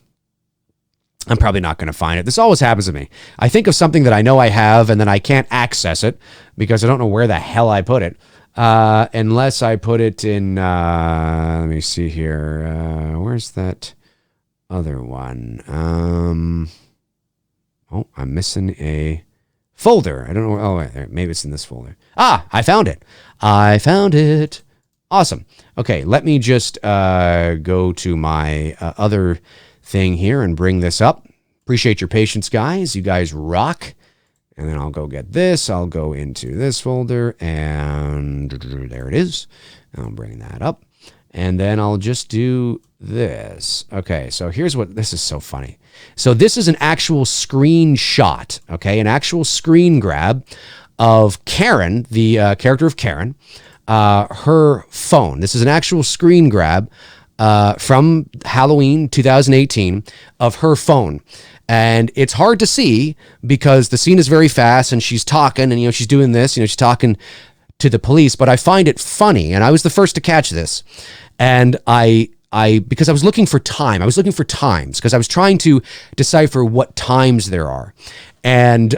I'm probably not going to find it. This always happens to me. I think of something that I know I have, and then I can't access it because I don't know where the hell I put it. Unless I put it in, let me see here. Where's that other one? Oh, I'm missing a folder. I don't know. Oh, wait, maybe it's in this folder. Ah, I found it. I found it. Awesome. Okay, let me just go to my other thing here and bring this up. Appreciate your patience, guys. You guys rock. And then I'll go get this. I'll go into this folder, and there it is. I'll bring that up. And then I'll just do this. Okay, so here's what, this is so funny. So this is an actual screenshot, okay? An actual screen grab of Karen, the character of Karen, her phone. This is an actual screen grab from Halloween 2018 of her phone. And it's hard to see because the scene is very fast and she's talking and, she's doing this, she's talking to the police, but I find it funny. And I was the first to catch this. And because I was looking for time, I was looking for times because I was trying to decipher what times there are. And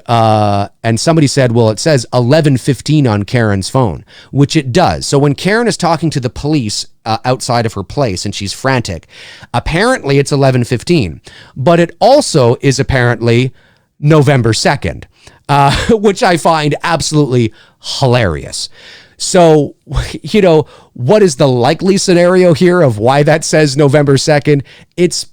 somebody said, well, it says 11:15 on Karen's phone, which it does. So when Karen is talking to the police outside of her place and she's frantic, apparently it's 11:15, but it also is apparently November 2nd, which I find absolutely hilarious. So, what is the likely scenario here of why that says November 2nd? It's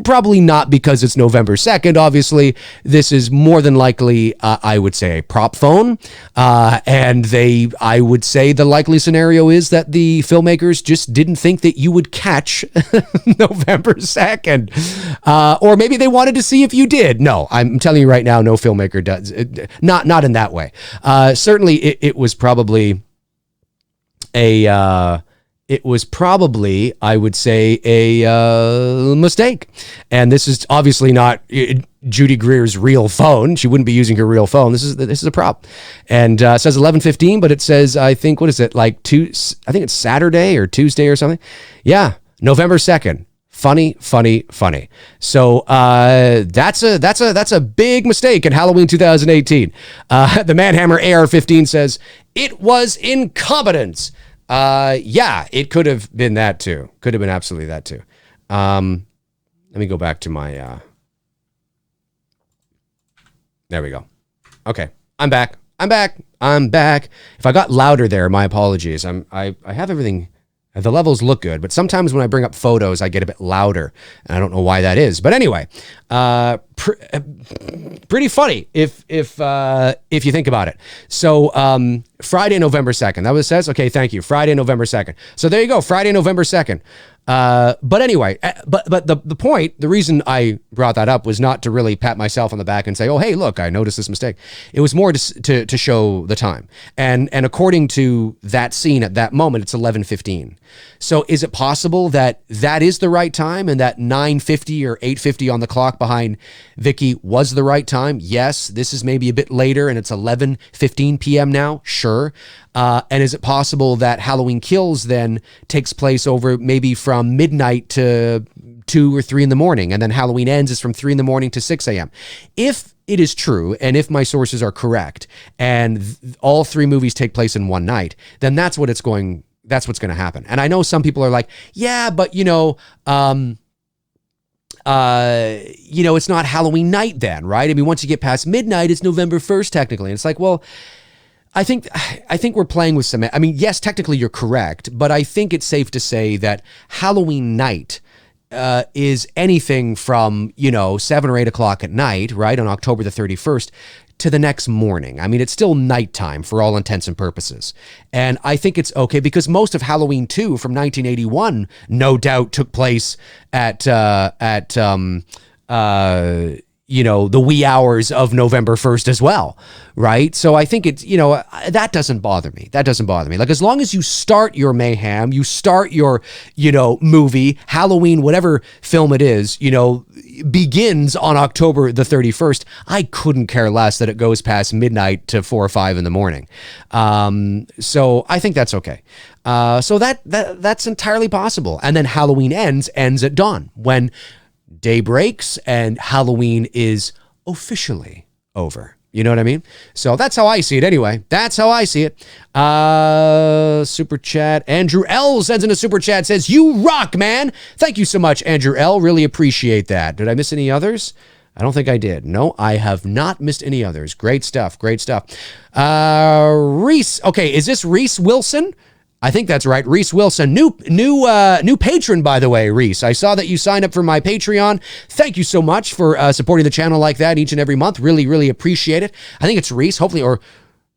probably not because it's November 2nd. Obviously, this is more than likely, I would say, a prop phone. I would say the likely scenario is that the filmmakers just didn't think that you would catch November 2nd. Or maybe they wanted to see if you did. No, I'm telling you right now, no filmmaker does. Not in that way. Certainly, it was probably I would say, a mistake. And this is obviously not Judy Greer's real phone. She wouldn't be using her real phone. This is a prop. And it says 11:15, but it says, I think, what is it, I think it's Saturday or Tuesday or something. Yeah, November 2nd. Funny. So that's a big mistake in Halloween 2018. The Manhammer AR-15 says it was incompetence. Yeah, it could have been that too. Could have been absolutely that too. Let me go back to my. There we go. Okay, I'm back. If I got louder there, my apologies. I have everything. The levels look good, but sometimes when I bring up photos, I get a bit louder, and I don't know why that is. But anyway, pretty funny if you think about it. So Friday, November 2nd. That was says. Okay, thank you. Friday, November 2nd. So there you go. Friday, November 2nd. But anyway, but the point, the reason I brought that up was not to really pat myself on the back and say, oh, hey, look, I noticed this mistake. It was more to show the time. And according to that scene at that moment, it's 11:15. So is it possible that is the right time and that 9:50 or 8:50 on the clock behind Vicky was the right time? Yes, this is maybe a bit later and it's 11:15 p.m. now. Sure. And is it possible that Halloween Kills then takes place over maybe from midnight to 2 or 3 in the morning, and then Halloween Ends is from 3 in the morning to 6 a.m.? If it is true, and if my sources are correct, and all 3 movies take place in one night, then that's what's going to happen. And I know some people are like, yeah, but it's not Halloween night then, right? I mean, once you get past midnight, it's November 1st technically. And it's like, well, I think we're playing with some, I mean, yes, technically you're correct, but I think it's safe to say that Halloween night is anything from, 7 or 8 o'clock at night, right, on October the 31st to the next morning. I mean, it's still nighttime for all intents and purposes. And I think it's okay because most of Halloween 2 from 1981 no doubt took place at the wee hours of November 1st as well, right? So I think it's, that doesn't bother me. That doesn't bother me. Like, as long as you start your mayhem, you start your, movie, Halloween, whatever film it is, begins on October the 31st. I couldn't care less that it goes past midnight to 4 or 5 in the morning. So I think that's okay. So that's entirely possible. And then Halloween ends at dawn, when day breaks and Halloween is officially over. You know what I mean? So that's how I see it anyway. That's how I see it. Super chat. Andrew L sends in a super chat, says, "You rock, man." Thank you so much, Andrew L. Really appreciate that. Did I miss any others? I don't think I did. No, I have not missed any others. Great stuff. Great stuff. Reese. Okay, is this Reese Wilson? I think that's right. Reese Wilson, new patron, by the way, Reese. I saw that you signed up for my Patreon. Thank you so much for supporting the channel like that each and every month. Really, really appreciate it. I think it's Reese, hopefully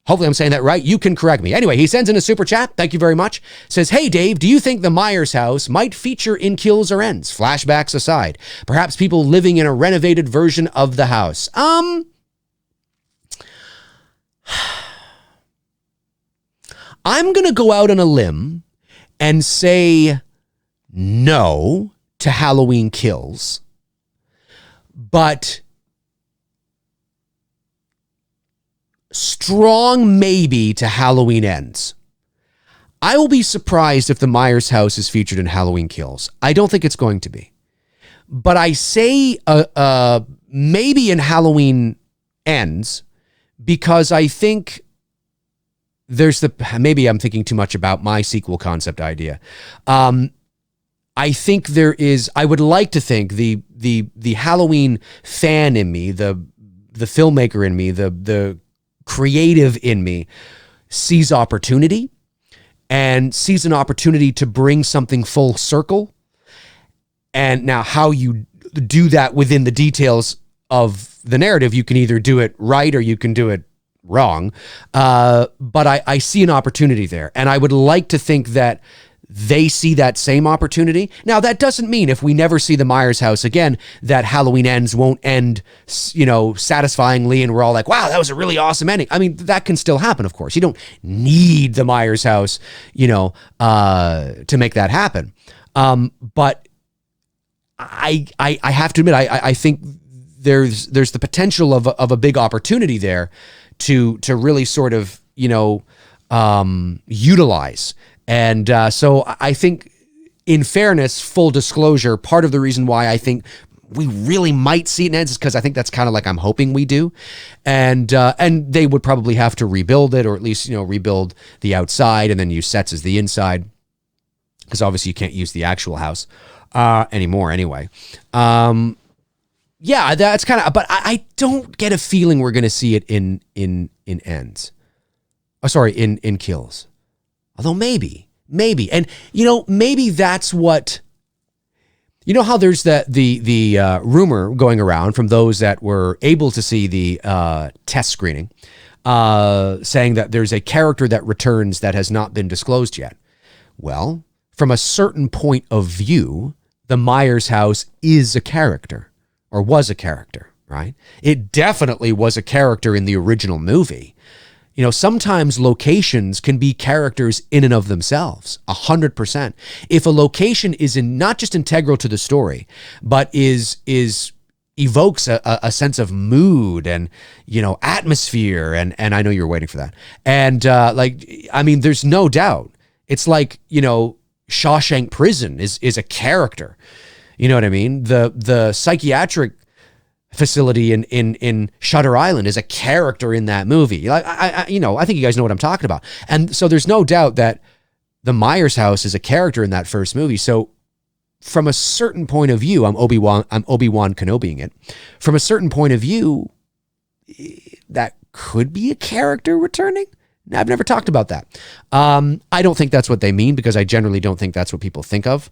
I'm saying that right. You can correct me. Anyway, he sends in a super chat. Thank you very much. Says, "Hey, Dave, do you think the Myers house might feature in Kills or Ends? Flashbacks aside. Perhaps people living in a renovated version of the house." I'm going to go out on a limb and say no to Halloween Kills, but strong maybe to Halloween Ends. I will be surprised if the Myers house is featured in Halloween Kills. I don't think it's going to be. But I say maybe in Halloween Ends, because I think maybe I'm thinking too much about my sequel concept idea. I think I would like to think the Halloween fan in me, the filmmaker in me, the creative in me sees opportunity and sees an opportunity to bring something full circle. And now how you do that within the details of the narrative, you can either do it right or you can do it wrong. But I see an opportunity there, and I would like to think that they see that same opportunity. Now, that doesn't mean if we never see the Myers house again, that Halloween Ends won't end, satisfyingly, and we're all like, wow, that was a really awesome ending. I mean, that can still happen, of course. You don't need the Myers house, to make that happen. But I have to admit, I think there's the potential of a big opportunity there to really sort of, utilize. And so I think, in fairness, full disclosure, part of the reason why I think we really might see it in Ends is because I think that's kind of like I'm hoping we do. And they would probably have to rebuild it, or at least, rebuild the outside and then use sets as the inside, because obviously you can't use the actual house anymore anyway. Yeah, that's kind of, but I don't get a feeling we're going to see it in Ends. Oh, sorry, in Kills. Although maybe. And, maybe that's what, how there's the rumor going around from those that were able to see the test screening, saying that there's a character that returns that has not been disclosed yet. Well, from a certain point of view, the Myers house is a character. Or was a character, right? It definitely was a character in the original movie. Sometimes locations can be characters in and of themselves, 100%. If a location is not just integral to the story, but evokes a sense of mood and, atmosphere, and I know you're waiting for that. And there's no doubt. It's like, Shawshank Prison is a character. You know what I mean? The psychiatric facility in Shutter Island is a character in that movie. Like I think you guys know what I'm talking about. And so there's no doubt that the Myers house is a character in that first movie. So from a certain point of view, I'm Obi-Wan Kenobiing it. From a certain point of view, that could be a character returning. I've never talked about that. I don't think that's what they mean, because I generally don't think that's what people think of.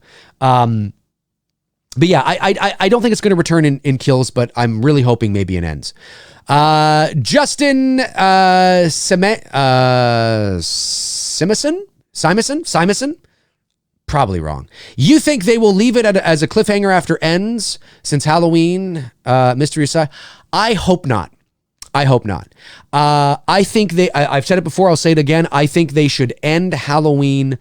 But yeah, I don't think it's going to return in Kills, but I'm really hoping maybe in Ends. Justin Simonson? Probably wrong. You think they will leave it as a cliffhanger after ends since Halloween mystery aside? I hope not. I hope not. I think I've said it before. I'll say it again. I think they should end Halloween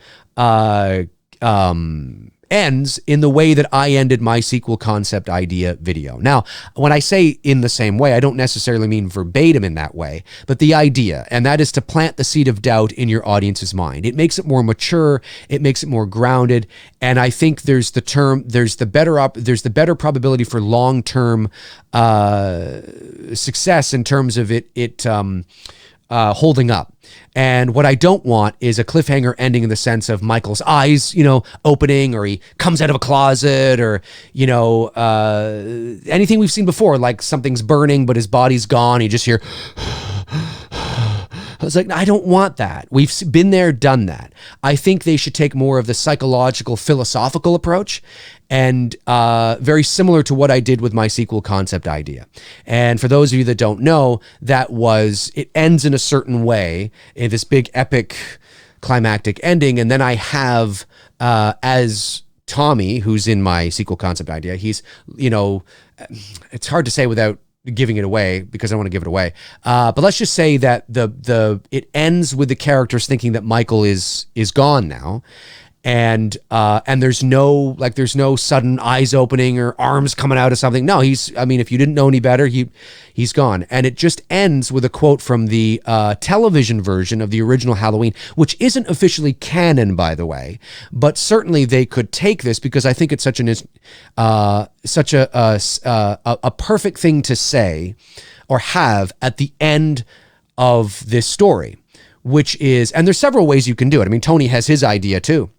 ends in the way that I ended my sequel concept idea video. Now, when I say in the same way, I don't necessarily mean verbatim in that way, but the idea, and that is to plant the seed of doubt in your audience's mind. It makes it more mature, it makes it more grounded, and I think there's the better probability for long-term success in terms of it holding up. And what I don't want is a cliffhanger ending in the sense of Michael's eyes, opening, or he comes out of a closet, or, anything we've seen before, like something's burning, but his body's gone. You just hear, I was like, I don't want that. We've been there, done that. I think they should take more of the psychological, philosophical approach, and very similar to what I did with my sequel concept idea. And for those of you that don't know, it ends in a certain way, in this big epic climactic ending. And then I have, as Tommy, who's in my sequel concept idea, he's, it's hard to say without giving it away because I don't want to give it away. But let's just say that it ends with the characters thinking that Michael is gone now. And there's no sudden eyes opening or arms coming out of something. No, if you didn't know any better, he's gone. And it just ends with a quote from the television version of the original Halloween, which isn't officially canon, by the way, but certainly they could take this because I think it's such a perfect thing to say or have at the end of this story, which is, and there's several ways you can do it. I mean, Tony has his idea too.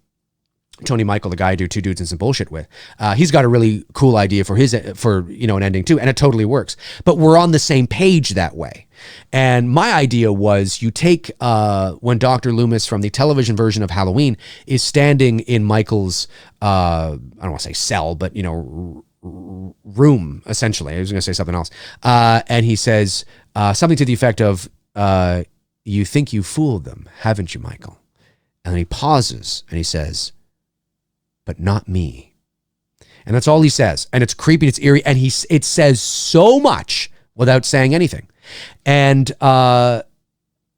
Tony Michael, the guy I do Two Dudes and Some Bullshit with, he's got a really cool idea for an ending too, and it totally works. But we're on the same page that way. And my idea was you take when Dr. Loomis from the television version of Halloween is standing in Michael's, I don't want to say cell, but room essentially. I was going to say something else, and he says something to the effect of, "You think you fooled them, haven't you, Michael?" And then he pauses and he says, "But not me." And that's all he says. And it's creepy, it's eerie, and it says so much without saying anything. And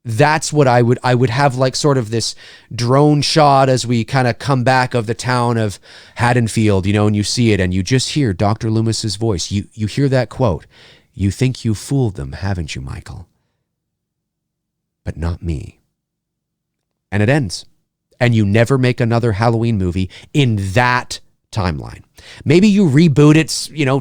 that's what I would have, like sort of this drone shot as we kind of come back of the town of Haddonfield, and you see it and you just hear Dr. Loomis's voice. You hear that quote, "You think you fooled them, haven't you, Michael? But not me." And it ends. And you never make another Halloween movie in that timeline. Maybe you reboot it,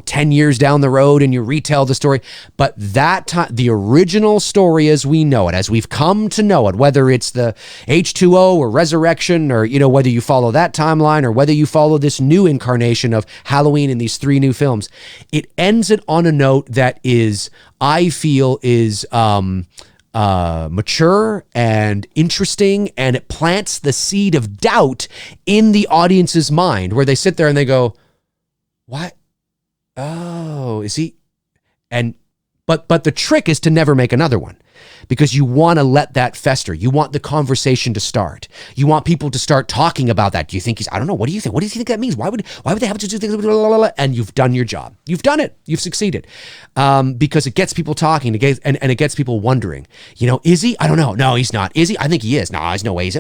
10 years down the road and you retell the story. But that time, the original story as we know it, as we've come to know it, whether it's the H2O or Resurrection, or, whether you follow that timeline or whether you follow this new incarnation of Halloween in these 3 new films, it ends it on a note that I feel is mature and interesting, and it plants the seed of doubt in the audience's mind where they sit there and they go, "What? Oh, is he?" But the trick is to never make another one, because you want to let that fester. You want the conversation to start. You want people to start talking about that. Do you think I don't know. What do you think? What do you think that means? Why would they have to do things? Blah, blah, blah, blah. And you've done your job. You've done it. You've succeeded. Because it gets people talking, and it gets people wondering, is he? I don't know. No, he's not. Is he? I think he is. No, there's no way he's.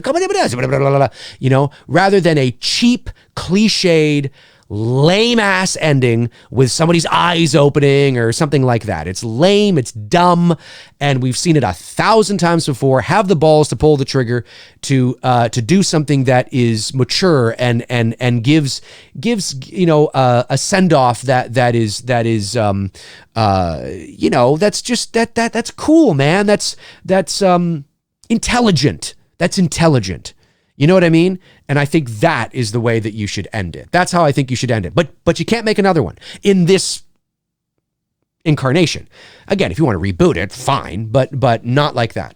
Rather than a cheap, cliched, lame ass ending with somebody's eyes opening or something like that. It's lame, it's dumb, and we've seen it 1,000 times before. Have the balls to pull the trigger to do something that is mature and gives a send off that is that's cool, man. That's intelligent. That's intelligent. You know what I mean? And I think that is the way that you should end it. That's how I think you should end it. But you can't make another one in this incarnation. Again, if you want to reboot it, fine, but not like that.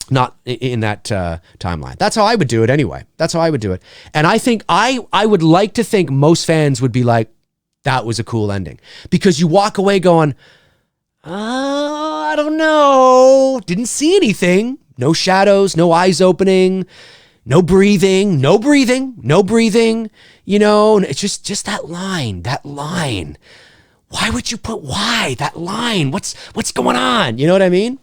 Not in that timeline. That's how I would do it anyway. That's how I would do it. And I think I would like to think most fans would be like, that was a cool ending. Because you walk away going, I don't know. Didn't see anything. No shadows, no eyes opening. No breathing, no breathing, no breathing. You know, it's just that line. Why would you put that line? What's going on? You know what I mean?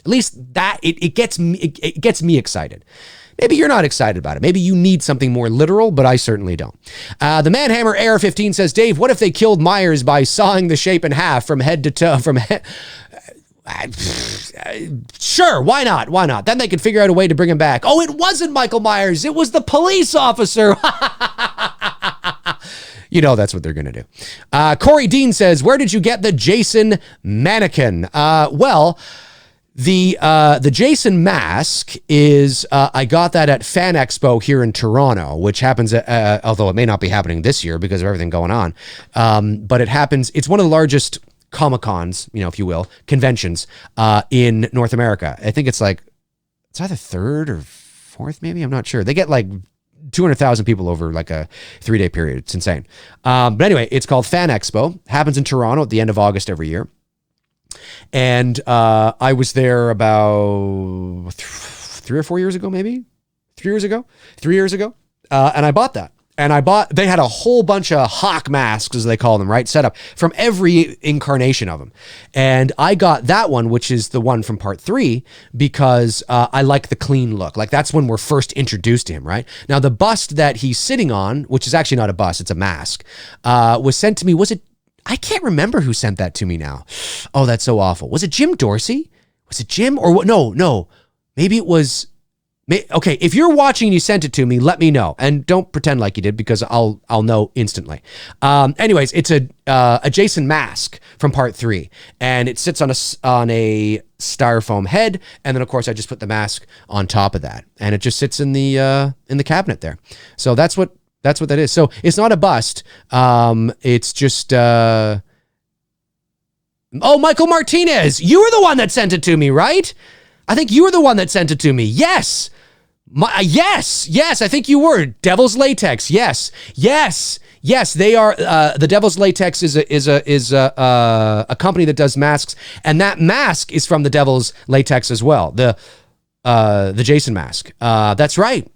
At least that it gets me excited. Maybe you're not excited about it. Maybe you need something more literal, but I certainly don't. The Manhammer Air 15 says, Dave, what if they killed Myers by sawing the shape in half from head to toe? Sure, why not? Why not? Then they could figure out a way to bring him back. Oh, it wasn't Michael Myers. It was the police officer. You know that's what they're going to do. Corey Dean says, where did you get the Jason mannequin? Well, the Jason mask is, I got that at Fan Expo here in Toronto, which happens, although it may not be happening this year because of everything going on. But it happens, it's one of the largest Comic-Cons, you know, if you will, conventions in North America. I think it's either third or fourth, maybe. I'm not sure. They get like 200,000 people over like a 3-day period. It's insane. But anyway, it's called Fan Expo. Happens in Toronto at the end of August every year. And I was there about 3 or 4 years ago, maybe 3 years ago, and I bought that. And they had a whole bunch of hawk masks, as they call them, right? Set up from every incarnation of them. And I got that one, which is the one from part 3, because I like the clean look. Like that's when we're first introduced to him, right? Now the bust that he's sitting on, which is actually not a bust, it's a mask, was sent to me. I can't remember who sent that to me now. Oh, that's so awful. Was it Jim Dorsey? Was it Jim or what? No. Maybe it was. Okay, if you're watching and you sent it to me, let me know. And don't pretend like you did because I'll know instantly. Anyways, it's a Jason mask from part 3. And it sits on a styrofoam head. And then, of course, I just put the mask on top of that. And it just sits in the cabinet there. So that's what that is. So it's not a bust. It's just... Oh, Michael Martinez, you were the one that sent it to me, right? I think you were the one that sent it to me. Yes. Yes, I think you were. Devil's Latex. Yes. They are. The Devil's Latex is a company that does masks, and that mask is from the Devil's Latex as well. The Jason mask. That's right.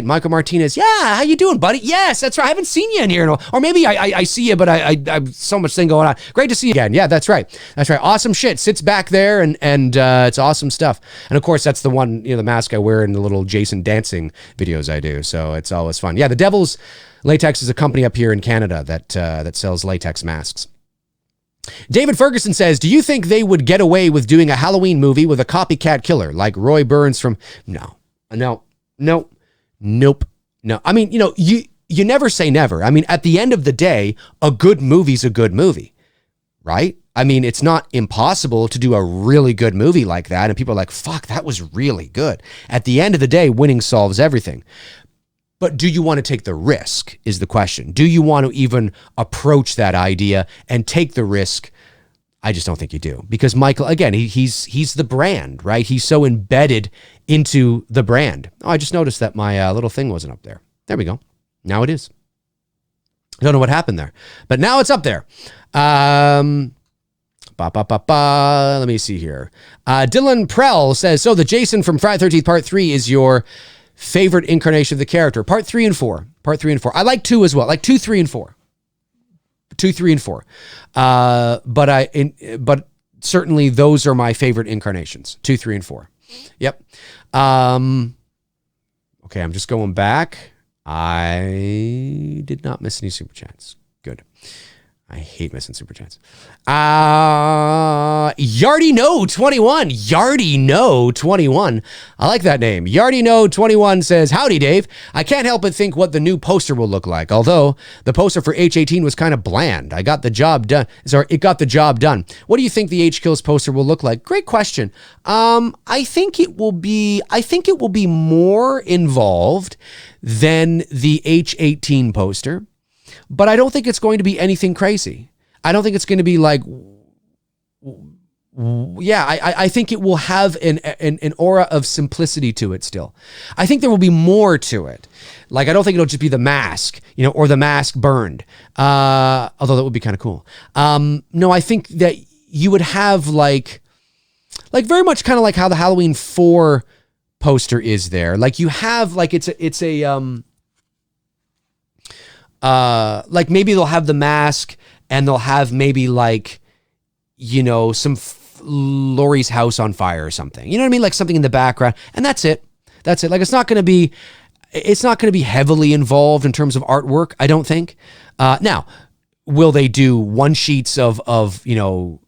Michael Martinez. Yeah, how you doing, buddy? Yes, that's right. I haven't seen you in here in a while. Or maybe I see you, but I've so much thing going on. Great to see you again. Yeah, that's right. Awesome shit. Sits back there and it's awesome stuff. And of course, that's the one, the mask I wear in the little Jason dancing videos I do. So it's always fun. Yeah, the Devil's Latex is a company up here in Canada that sells latex masks. David Ferguson says, do you think they would get away with doing a Halloween movie with a copycat killer like Roy Burns from... No. Nope. I mean, you never say never. I mean, at the end of the day, a good movie's a good movie, right? I mean, it's not impossible to do a really good movie like that. And people are like, fuck, that was really good. At the end of the day, winning solves everything. But do you want to take the risk is the question. Do you want to even approach that idea and take the risk? I just don't think you do. Because Michael, again, he's the brand, right? He's so embedded into the brand. Oh, I just noticed that my little thing wasn't up there. There we go. Now it is. I don't know what happened there. But now it's up there. Let me see here. Dylan Prell says, so the Jason from Friday the 13th Part 3 is your... favorite incarnation of the character. Part 3 and 4. I like 2 as well. Like 2, 3, and 4. 2, 3, and 4. But certainly those are my favorite incarnations. 2, 3, and 4. Yep. Okay, I'm just going back. I did not miss any super chats. Good. I hate missing super chats. Yardy No 21. Yardy No 21. I like that name. Yardy No 21 says, howdy, Dave. I can't help but think what the new poster will look like. Although the poster for H18 was kind of bland. It got the job done. What do you think the H Kills poster will look like? Great question. I think it will be more involved than the H18 poster. But I don't think it's going to be anything crazy. I don't think it's going to be like, I think it will have an aura of simplicity to it still. I think there will be more to it. Like, I don't think it'll just be the mask, or the mask burned. Although that would be kind of cool. No, I think that you would have like very much kind of like how the Halloween 4 poster is there. Like you have like it's a like maybe they'll have the mask and they'll have maybe like, you know, some Laurie's house on fire or something. You know what I mean? Like something in the background, and that's it. That's it. Like it's not going to be heavily involved in terms of artwork, I don't think. Now, will they do one sheets of you know,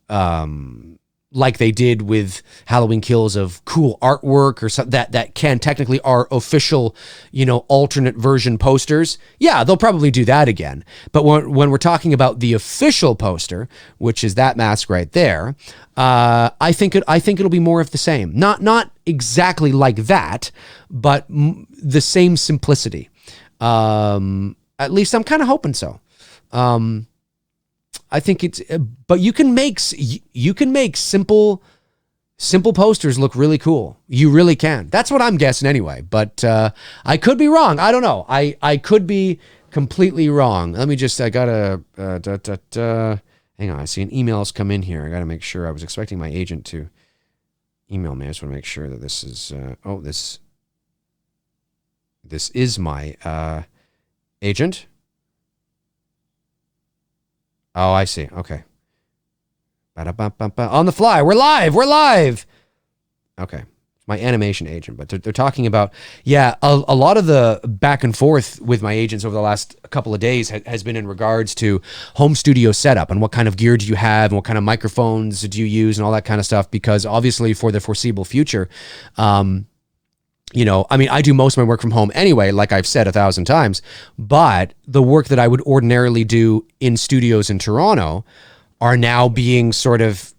like they did with Halloween Kills, of cool artwork or something that can technically are official, you know, alternate version posters? Yeah, they'll probably do that again. But when we're talking about the official poster, which is that mask right there, I think it'll be more of the same. Not exactly like that, but the same simplicity. At least I'm kind of hoping so. I think it's, but you can make simple posters look really cool. You really can. That's what I'm guessing anyway. But I could be wrong. I don't know. I could be completely wrong. Let me just. I gotta. Hang on. I see an email's come in here. I gotta make sure. I was expecting my agent to email me. I just want to make sure that this is. This is my agent. Oh, I see. Okay. Ba-da-ba-ba-ba. On the fly. We're live. Okay. My animation agent, but they're talking about, yeah, a lot of the back and forth with my agents over the last couple of days has been in regards to home studio setup and what kind of gear do you have and what kind of microphones do you use and all that kind of stuff, because obviously for the foreseeable future, you know, I mean, I do most of my work from home anyway, like I've said 1,000 times, but the work that I would ordinarily do in studios in Toronto are now being sort of,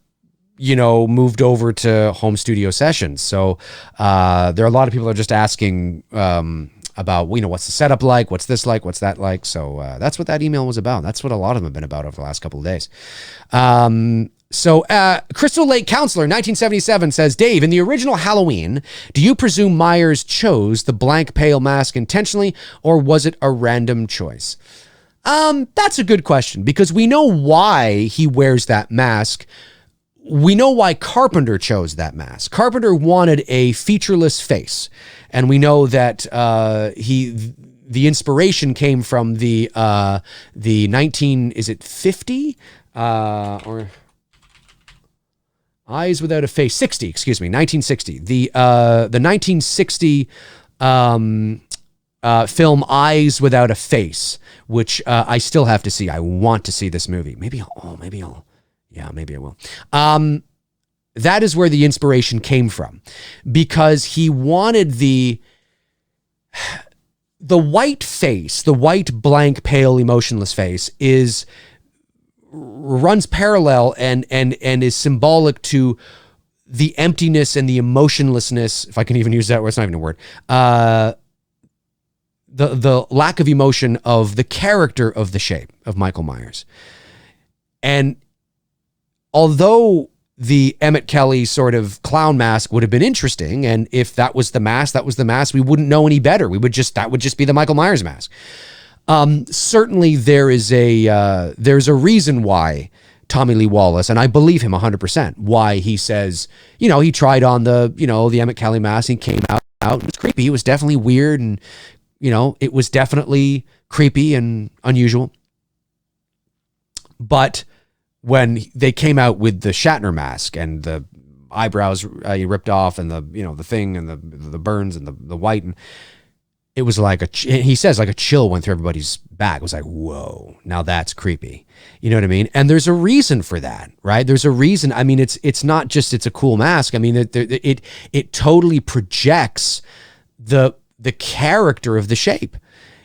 you know, moved over to home studio sessions. So there are a lot of people that are just asking about, you know, what's the setup like? What's this like? What's that like? So that's what that email was about. That's what a lot of them have been about over the last couple of days. So Crystal Lake Counselor 1977 says, Dave, in the original Halloween, do you presume Myers chose the blank pale mask intentionally, or was it a random choice? That's a good question, because we know why he wears that mask. We know why Carpenter chose that mask. Carpenter wanted a featureless face, and we know that the inspiration came from the 50 or Eyes Without a Face, 60, excuse me, 1960. The 1960 film Eyes Without a Face, which I still have to see. I want to see this movie. Maybe I will. That is where the inspiration came from, because he wanted the white face, the white, blank, pale, emotionless face runs parallel and is symbolic to the emptiness and the emotionlessness, if I can even use that word, it's not even a word, the lack of emotion of the character of the shape of Michael Myers. And although the Emmett Kelly sort of clown mask would have been interesting, and if that was the mask, we wouldn't know any better. That would just be the Michael Myers mask. Certainly there's a reason why Tommy Lee Wallace, and I believe him 100%, why he says, you know, he tried on the Emmett Kelly mask and came out. It was creepy. It was definitely weird, and, you know, it was definitely creepy and unusual. But when they came out with the Shatner mask and the eyebrows ripped off and the thing and the burns and the white, and it was like he says like a chill went through everybody's back. It was like, whoa, now that's creepy. You know what I mean? And there's a reason for that, right? There's a reason. I mean, it's not just it's a cool mask. I mean, it totally projects the character of the shape,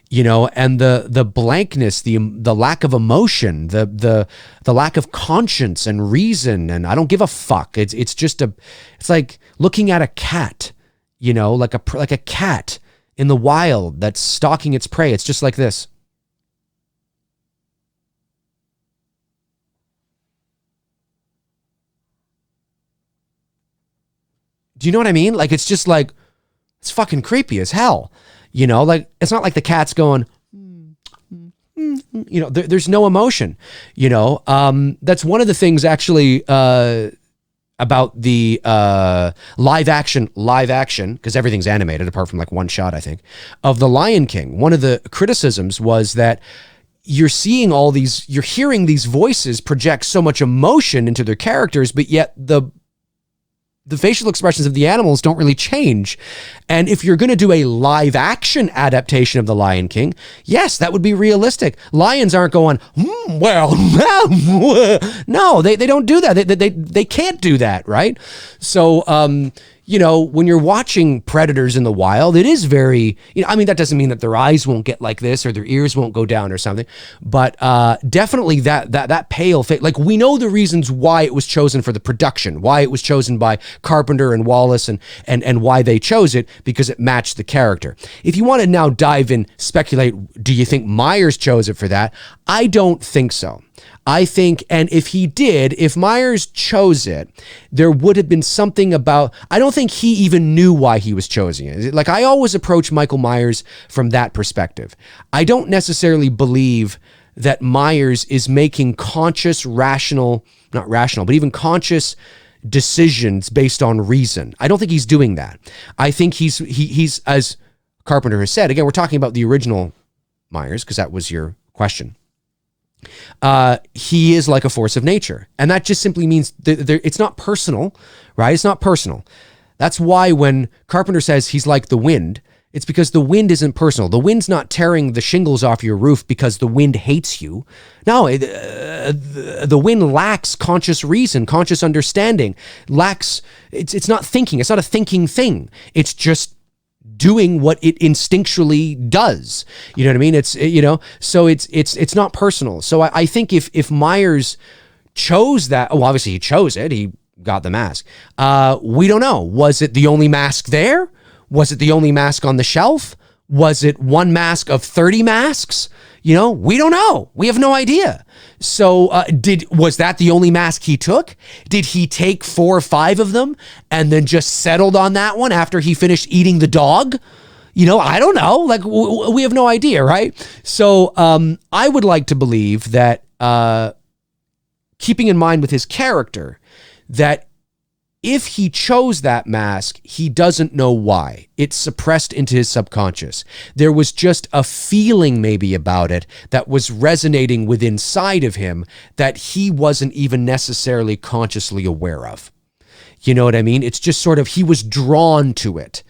you know, and the blankness, the lack of emotion, the lack of conscience and reason, and I don't give a fuck. It's just it's like looking at a cat, you know, like a cat in the wild that's stalking its prey. It's just like this. Do you know what I mean? Like, it's just like, it's fucking creepy as hell. You know, like, it's not like the cat's going, you know, there's no emotion, you know. That's one of the things, actually, I about the live action, because everything's animated apart from like one shot, I think, of The Lion King. One of the criticisms was that you're hearing these voices project so much emotion into their characters, but yet the facial expressions of the animals don't really change. And if you're going to do a live action adaptation of The Lion King, yes, that would be realistic. Lions aren't going, well, no, they don't do that. They can't do that, right? So, when you're watching predators in the wild, it is very, that doesn't mean that their eyes won't get like this or their ears won't go down or something, but definitely that pale face, like we know the reasons why it was chosen for the production, why it was chosen by Carpenter and Wallace and why they chose it, because it matched the character. If you want to now dive in, speculate, do you think Myers chose it for that? I don't think so. I think, and if Myers chose it, there would have been something about, I don't think he even knew why he was choosing it. Like, I always approach Michael Myers from that perspective. I don't necessarily believe that Myers is making conscious, not rational, but even conscious decisions based on reason. I don't think he's doing that. I think he's, as Carpenter has said, again, we're talking about the original Myers, because that was your question. He is like a force of nature. And that just simply means it's not personal, right? It's not personal. That's why when Carpenter says he's like the wind, it's because the wind isn't personal. The wind's not tearing the shingles off your roof because the wind hates you. No, the wind lacks conscious reason, conscious understanding, it's not thinking. It's not a thinking thing. It's just doing what it instinctually does. You know what I mean? So it's not personal. So I think if Myers chose that, obviously he chose it, he got the mask. We don't know. Was it the only mask there? Was it the only mask on the shelf? Was it one mask of 30 masks? We don't know. We have no idea. So was that the only mask he took? Did he take 4 or 5 of them and then just settled on that one after he finished eating the dog? I don't know. Like, we have no idea, right? So I would like to believe that, keeping in mind with his character, that if he chose that mask, he doesn't know why. It's suppressed into his subconscious. There was just a feeling maybe about it that was resonating with inside of him that he wasn't even necessarily consciously aware of. You know what I mean? It's just sort of, he was drawn to it.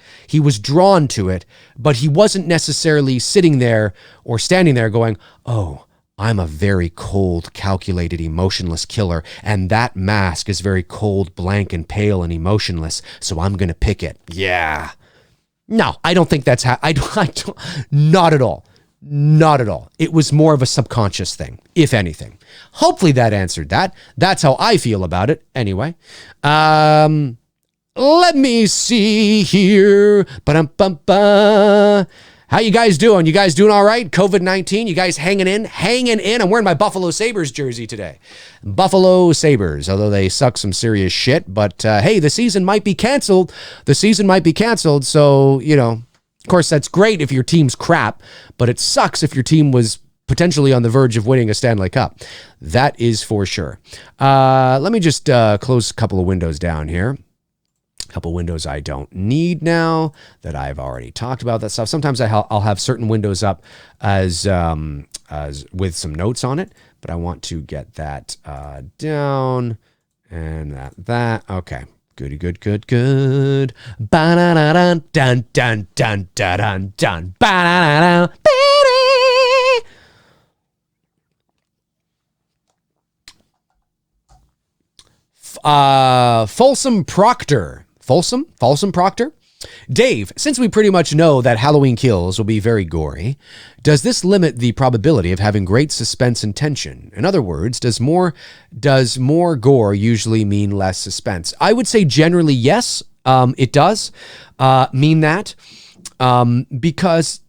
But he wasn't necessarily sitting there or standing there going, oh, I'm a very cold, calculated, emotionless killer, and that mask is very cold, blank, and pale and emotionless, so I'm going to pick it. Yeah. No, I don't think that's how, I don't, not at all. Not at all. It was more of a subconscious thing, if anything. Hopefully that answered that. That's how I feel about it, anyway. Let me see here. Ba-dum-bum-ba. How you guys doing? You guys doing all right? COVID-19, you guys hanging in? Hanging in. I'm wearing my Buffalo Sabres jersey today. Buffalo Sabres, although they suck some serious shit. But hey, the season might be canceled. So, of course, that's great if your team's crap. But it sucks if your team was potentially on the verge of winning a Stanley Cup. That is for sure. Let me just close a couple of windows down here. Couple windows I don't need now that I've already talked about that stuff. Sometimes I'll have certain windows up as with some notes on it, but I want to get that down and that. Okay. Goody, good. Ba-da-da-dun, dun, dun, dun, dun, dun, dun. Ba-da-da-dun, Folsom Proctor. Folsom Proctor? Dave, since we pretty much know that Halloween Kills will be very gory, does this limit the probability of having great suspense and tension? In other words, does more gore usually mean less suspense? I would say generally yes, it does mean that, because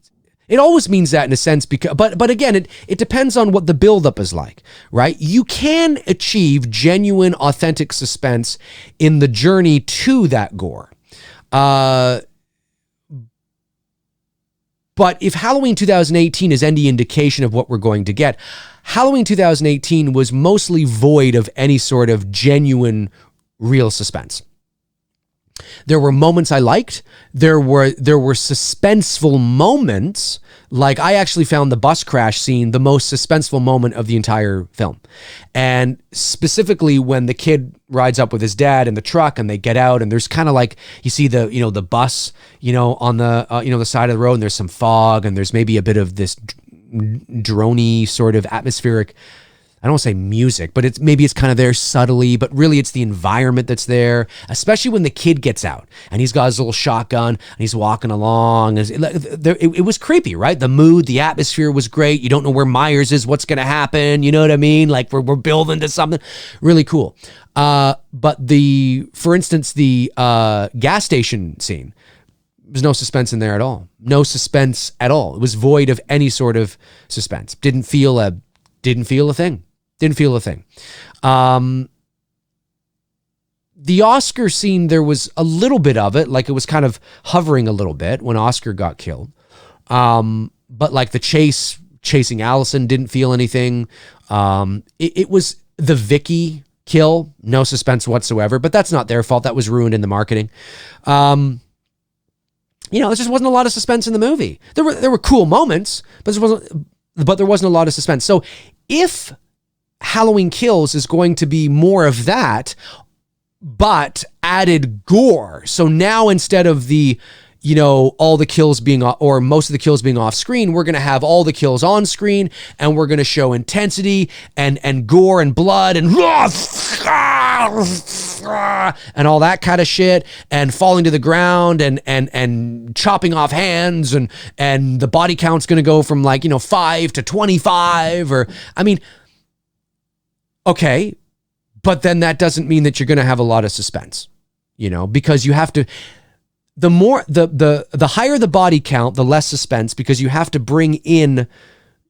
it always means that in a sense, but again, it depends on what the buildup is like, right? You can achieve genuine, authentic suspense in the journey to that gore. But if Halloween 2018 is any indication of what we're going to get, Halloween 2018 was mostly void of any sort of genuine, real suspense. There were moments I liked. There were suspenseful moments. Like, I actually found the bus crash scene the most suspenseful moment of the entire film. And specifically when the kid rides up with his dad in the truck and they get out, and there's kind of like, you see the, the bus, on the, the side of the road, and there's some fog, and there's maybe a bit of this droney sort of atmospheric, I don't want to say music, but it's kind of there subtly, but really it's the environment that's there, especially when the kid gets out and he's got his little shotgun and he's walking along. It was creepy, right? The mood, the atmosphere was great. You don't know where Myers is, what's going to happen. You know what I mean? Like we're building to something really cool. But for instance, the gas station scene, there's no suspense in there at all. No suspense at all. It was void of any sort of suspense. Didn't feel a thing. Didn't feel a thing. The Oscar scene, there was a little bit of it, like it was kind of hovering a little bit when Oscar got killed. But like the chasing Allison, didn't feel anything. It was the Vicky kill, no suspense whatsoever, but that's not their fault. That was ruined in the marketing. There just wasn't a lot of suspense in the movie. There were cool moments, but there wasn't a lot of suspense. So if Halloween Kills is going to be more of that, but added gore. So now instead of the, all the kills being, or most of the kills being off screen, we're going to have all the kills on screen, and we're going to show intensity and gore and blood and all that kind of shit, and falling to the ground and chopping off hands, and the body count's going to go from 5 to 25, okay, but then that doesn't mean that you're going to have a lot of suspense, because you have to, the higher the body count, the less suspense, because you have to bring in,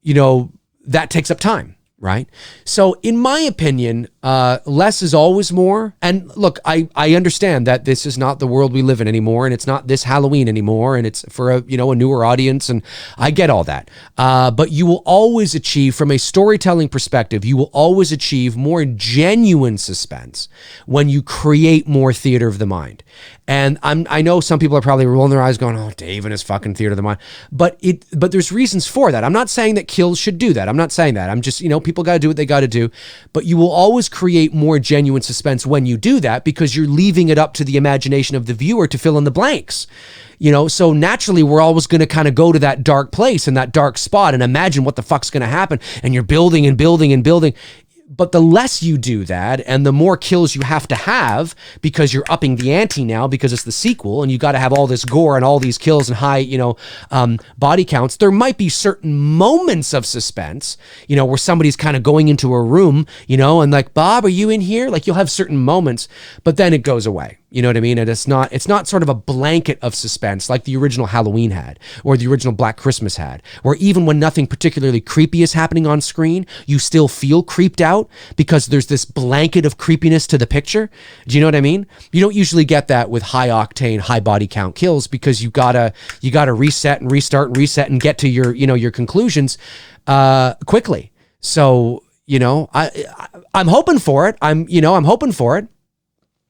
that takes up time, right? So in my opinion, less is always more. And look, I understand that this is not the world we live in anymore, and it's not this Halloween anymore, and it's for a newer audience, and I get all that. But you will always achieve, from a storytelling perspective, you will always achieve more genuine suspense when you create more theater of the mind. And I know some people are probably rolling their eyes going, oh, Dave and his fucking theater of the mind. But there's reasons for that. I'm not saying that Kills should do that. I'm not saying that. I'm just, people got to do what they got to do. But you will always create more genuine suspense when you do that, because you're leaving it up to the imagination of the viewer to fill in the blanks. So naturally we're always going to kind of go to that dark place and that dark spot and imagine what the fuck's going to happen. And you're building and building and building. But the less you do that, and the more kills you have to have, because you're upping the ante now, because it's the sequel, and you got to have all this gore and all these kills and high, body counts. There might be certain moments of suspense, where somebody's kind of going into a room, and like, Bob, are you in here? Like, you'll have certain moments, but then it goes away. You know what I mean? And it's not sort of a blanket of suspense like the original Halloween had, or the original Black Christmas had, where even when nothing particularly creepy is happening on screen, you still feel creeped out because there's this blanket of creepiness to the picture. Do you know what I mean? You don't usually get that with high octane, high body count kills, because you gotta reset and restart and reset and get to your conclusions quickly. So, I'm hoping for it. I'm hoping for it.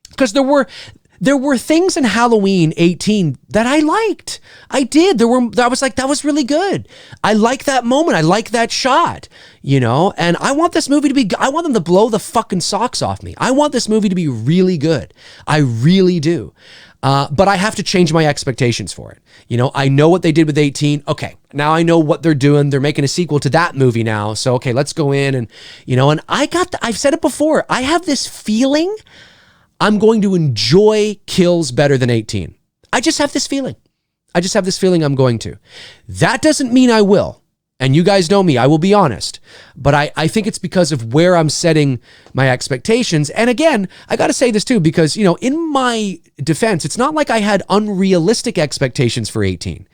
Because there were things in Halloween 18 that I liked. I did. I was like, that was really good. I like that moment. I like that shot, and I want this movie to be, I want them to blow the fucking socks off me. I want this movie to be really good. I really do. But I have to change my expectations for it. I know what they did with 18. Okay, now I know what they're doing. They're making a sequel to that movie now. So, okay, let's go in and, and I've said it before. I have this feeling I'm going to enjoy Kills better than 18. I just have this feeling. I'm going to. That doesn't mean I will. And you guys know me, I will be honest. But I think it's because of where I'm setting my expectations. And again, I got to say this too, because, in my defense, it's not like I had unrealistic expectations for 18.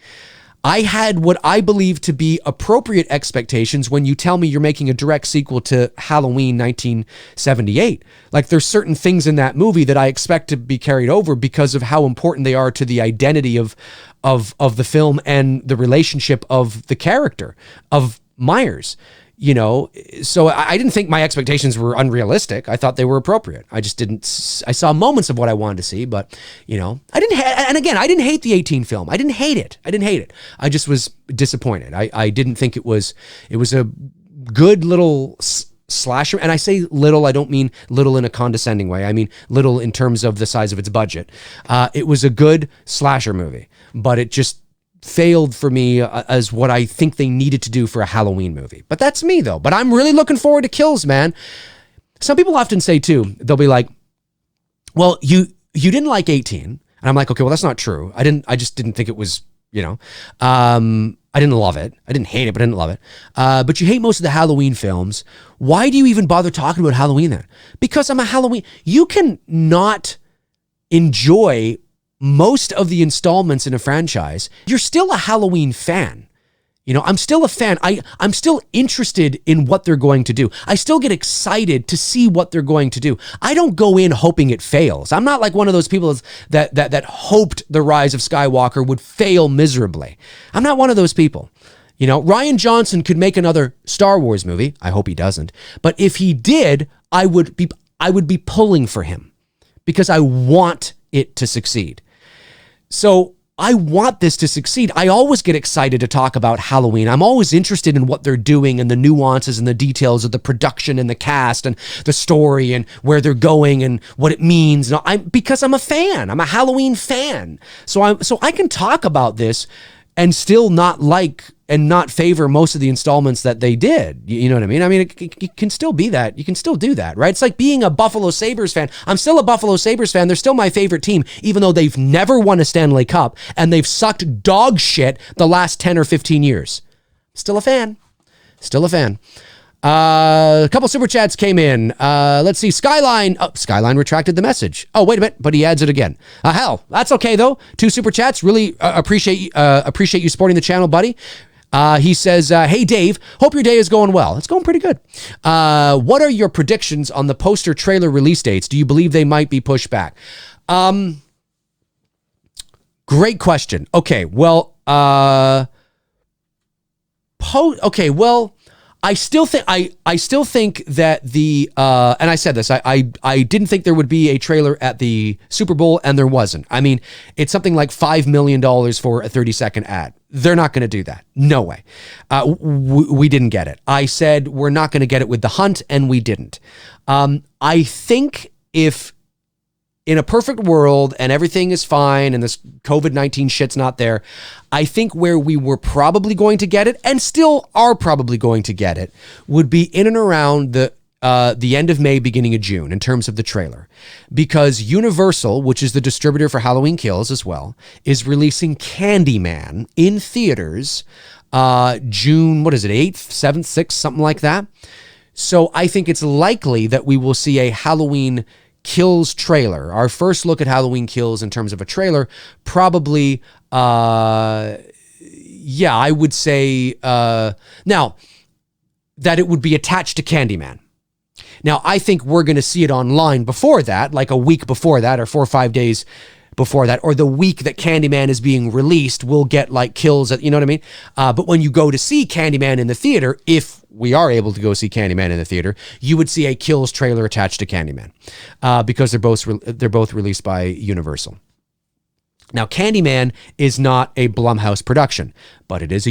I had what I believe to be appropriate expectations when you tell me you're making a direct sequel to Halloween 1978. Like, there's certain things in that movie that I expect to be carried over because of how important they are to the identity of the film and the relationship of the character of Myers. You know, so I didn't think my expectations were unrealistic. I thought they were appropriate. I just didn't. I saw moments of what I wanted to see, but you know, I didn't. And again, I didn't hate the 18 film. I didn't hate it. I just was disappointed. I didn't think it was a good little slasher. And I say little, I don't mean little in a condescending way. I mean little in terms of the size of its budget. It was a good slasher movie, but it just failed for me as what I think they needed to do for a Halloween movie. But that's me though. But I'm really looking forward to Kills, man. Some people often say too, they'll be like, well, you didn't like 18. And I'm like, okay, well, that's not true. I just didn't think it was, you know, I didn't love it. I didn't hate it, but I didn't love it. But you hate most of the Halloween films. Why do you even bother talking about Halloween then? Because I'm a Halloween. You can not enjoy most of the installments in a franchise. You're still a Halloween fan. You know, I'm still a fan. I'm still interested in what they're going to do. I still get excited to see what they're going to do. I don't go in hoping it fails. I'm not like one of those people that hoped the Rise of Skywalker would fail miserably. I'm not one of those people. You know, Rian Johnson could make another Star Wars movie. I hope he doesn't. But if he did, I would be pulling for him because I want it to succeed. So I want this to succeed. I always get excited to talk about Halloween. I'm always interested in what they're doing and the nuances and the details of the production and the cast and the story and where they're going and what it means. Because I'm a fan. I'm a Halloween fan. So I can talk about this and still not like and not favor most of the installments that they did. You know what I mean? I mean, it can still be that. You can still do that, right? It's like being a Buffalo Sabres fan. I'm still a Buffalo Sabres fan. They're still my favorite team, even though they've never won a Stanley Cup and they've sucked dog shit the last 10 or 15 years. Still a fan. Still a fan. A couple super chats came in. Let's see. Skyline retracted the message. Oh, wait a minute, but he adds it again. Hell, that's okay though. 2 super chats. Really appreciate you supporting the channel, buddy. He says, hey Dave, hope your day is going well. It's going pretty good. What are your predictions on the poster trailer release dates? Do you believe they might be pushed back? Great question. Okay, well, I still think that the and I said this, I didn't think there would be a trailer at the Super Bowl, and there wasn't. I mean, it's something like $5 million for a 30-second ad. They're not going to do that. No way. We didn't get it. I said we're not going to get it with The Hunt, and we didn't. I think if in a perfect world and everything is fine and this COVID-19 shit's not there, I think where we were probably going to get it and still are probably going to get it would be in and around the end of May, beginning of June in terms of the trailer, because Universal, which is the distributor for Halloween Kills as well, is releasing Candyman in theaters June, 8th, 7th, 6th, something like that. So I think it's likely that we will see a Halloween Kills trailer, our first look at Halloween Kills in terms of a trailer, probably, I would say, now, that it would be attached to Candyman. Now, I think we're going to see it online before that, like a week before that, or 4 or 5 days before that, or the week that Candyman is being released, we'll get like Kills, you know what I mean? But when you go to see Candyman in the theater, if we are able to go see Candyman in the theater, you would see a Kills trailer attached to Candyman, because they're both released by Universal. Now, Candyman is not a Blumhouse production, but it is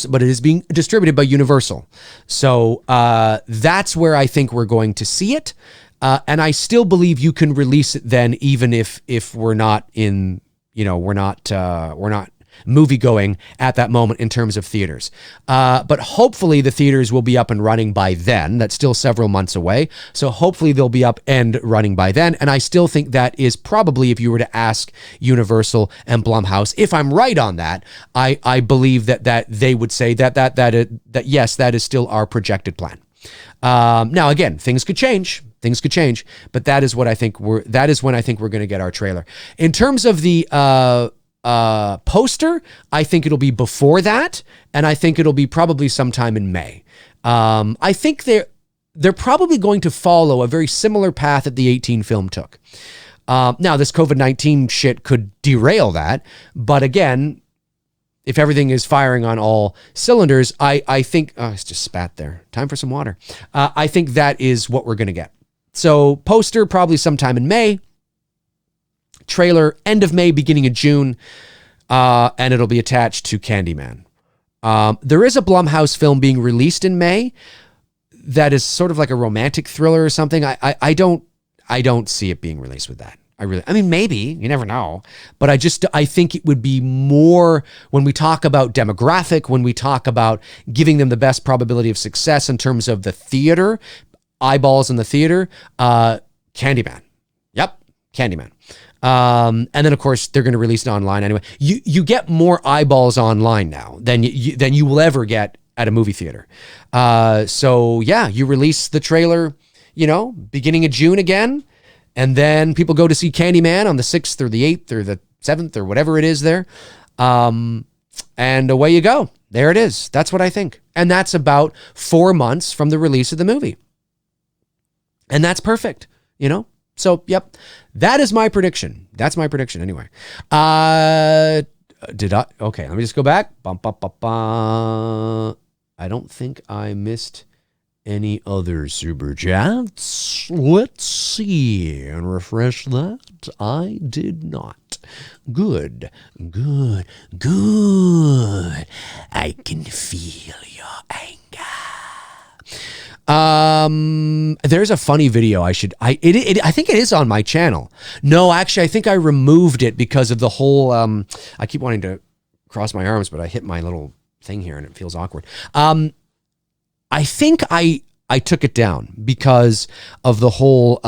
but it is being distributed by Universal. So that's where I think we're going to see it. And I still believe you can release it then, even if we're not in, we're not movie going at that moment in terms of theaters. But hopefully the theaters will be up and running by then. That's still several months away. So hopefully they'll be up and running by then. And I still think that is probably, if you were to ask Universal and Blumhouse, if I'm right on that, I believe that they would say that yes, that is still our projected plan. Now again, things could change, but that is when I think we're going to get our trailer. In terms of the poster, I think it'll be before that, and I think it'll be probably sometime in May. I think they're probably going to follow a very similar path that the 18 film took. Now, this COVID-19 shit could derail that, but again, if everything is firing on all cylinders, I think, oh, it's just spat there. Time for some water. I think that is what we're going to get. So poster probably sometime in May. Trailer end of May, beginning of June. And it'll be attached to Candyman. There is a Blumhouse film being released in May that is sort of like a romantic thriller or something. I don't see it being released with that. I mean, maybe, you never know, but I think it would be more when we talk about demographic, when we talk about giving them the best probability of success in terms of the theater, eyeballs in the theater, Candyman. Yep, Candyman. And then of course they're going to release it online anyway. You get more eyeballs online now than you will ever get at a movie theater. So yeah, you release the trailer, beginning of June again. And then people go to see Candyman on the 6th or the 8th or the 7th or whatever it is there. And away you go. There it is. That's what I think. And that's about 4 months from the release of the movie. And that's perfect, So, yep. That is my prediction. That's my prediction anyway. Okay, let me just go back. I don't think I missed any other super chats. Let's see and refresh that. I did not. Good. I can feel your anger. There's a funny video I think it is on my channel. No, actually, I think I removed it because of the whole, I keep wanting to cross my arms, but I hit my little thing here and it feels awkward. I think I took it down because of the whole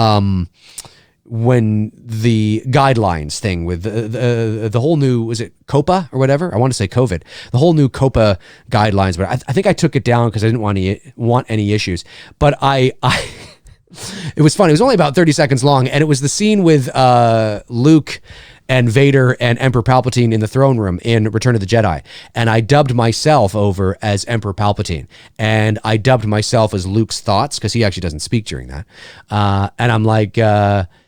when the guidelines thing with the whole new, was it COPA or whatever? I want to say COVID. The whole new COPA guidelines, but I think I took it down because I didn't want any issues. But it was funny. It was only about 30 seconds long, and it was the scene with Luke and Vader and Emperor Palpatine in the throne room in Return of the Jedi. And I dubbed myself over as Emperor Palpatine. And I dubbed myself as Luke's thoughts, because he actually doesn't speak during that. And I'm like,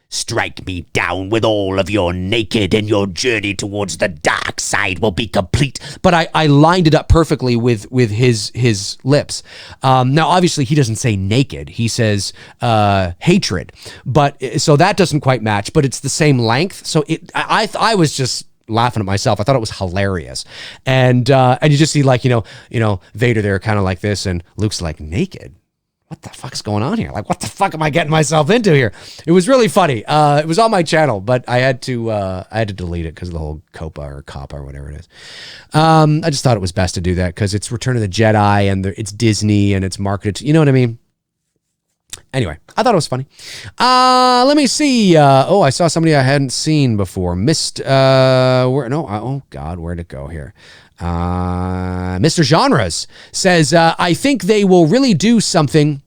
strike me down with all of your naked, and your journey towards the dark side will be complete. But I lined it up perfectly with his lips. Now, obviously, he doesn't say naked. He says hatred. But so that doesn't quite match, but it's the same length. So I was just laughing at myself. I thought it was hilarious. And you just see Vader there kind of like this, and Luke's like, naked? What the fuck's going on here? Like, what the fuck am I getting myself into here? It was really funny. It was on my channel, but I had to delete it because of the whole COPA or COPA or whatever it is. I just thought it was best to do that because it's Return of the Jedi and it's Disney and it's marketed to, you know what I mean? Anyway, I thought it was funny. Let me see. I saw somebody I hadn't seen before. Where'd it go here? Mr. Genres says, I think they will really do something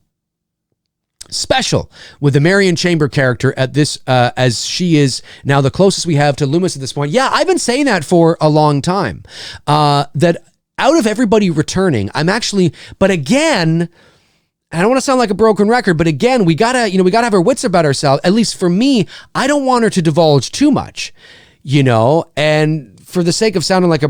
special with the Marion Chamber character at this, as she is now the closest we have to Loomis at this point. Yeah, I've been saying that for a long time. That out of everybody returning, but again, I don't want to sound like a broken record, but again, we gotta have our wits about ourselves. At least for me, I don't want her to divulge too much, and for the sake of sounding like a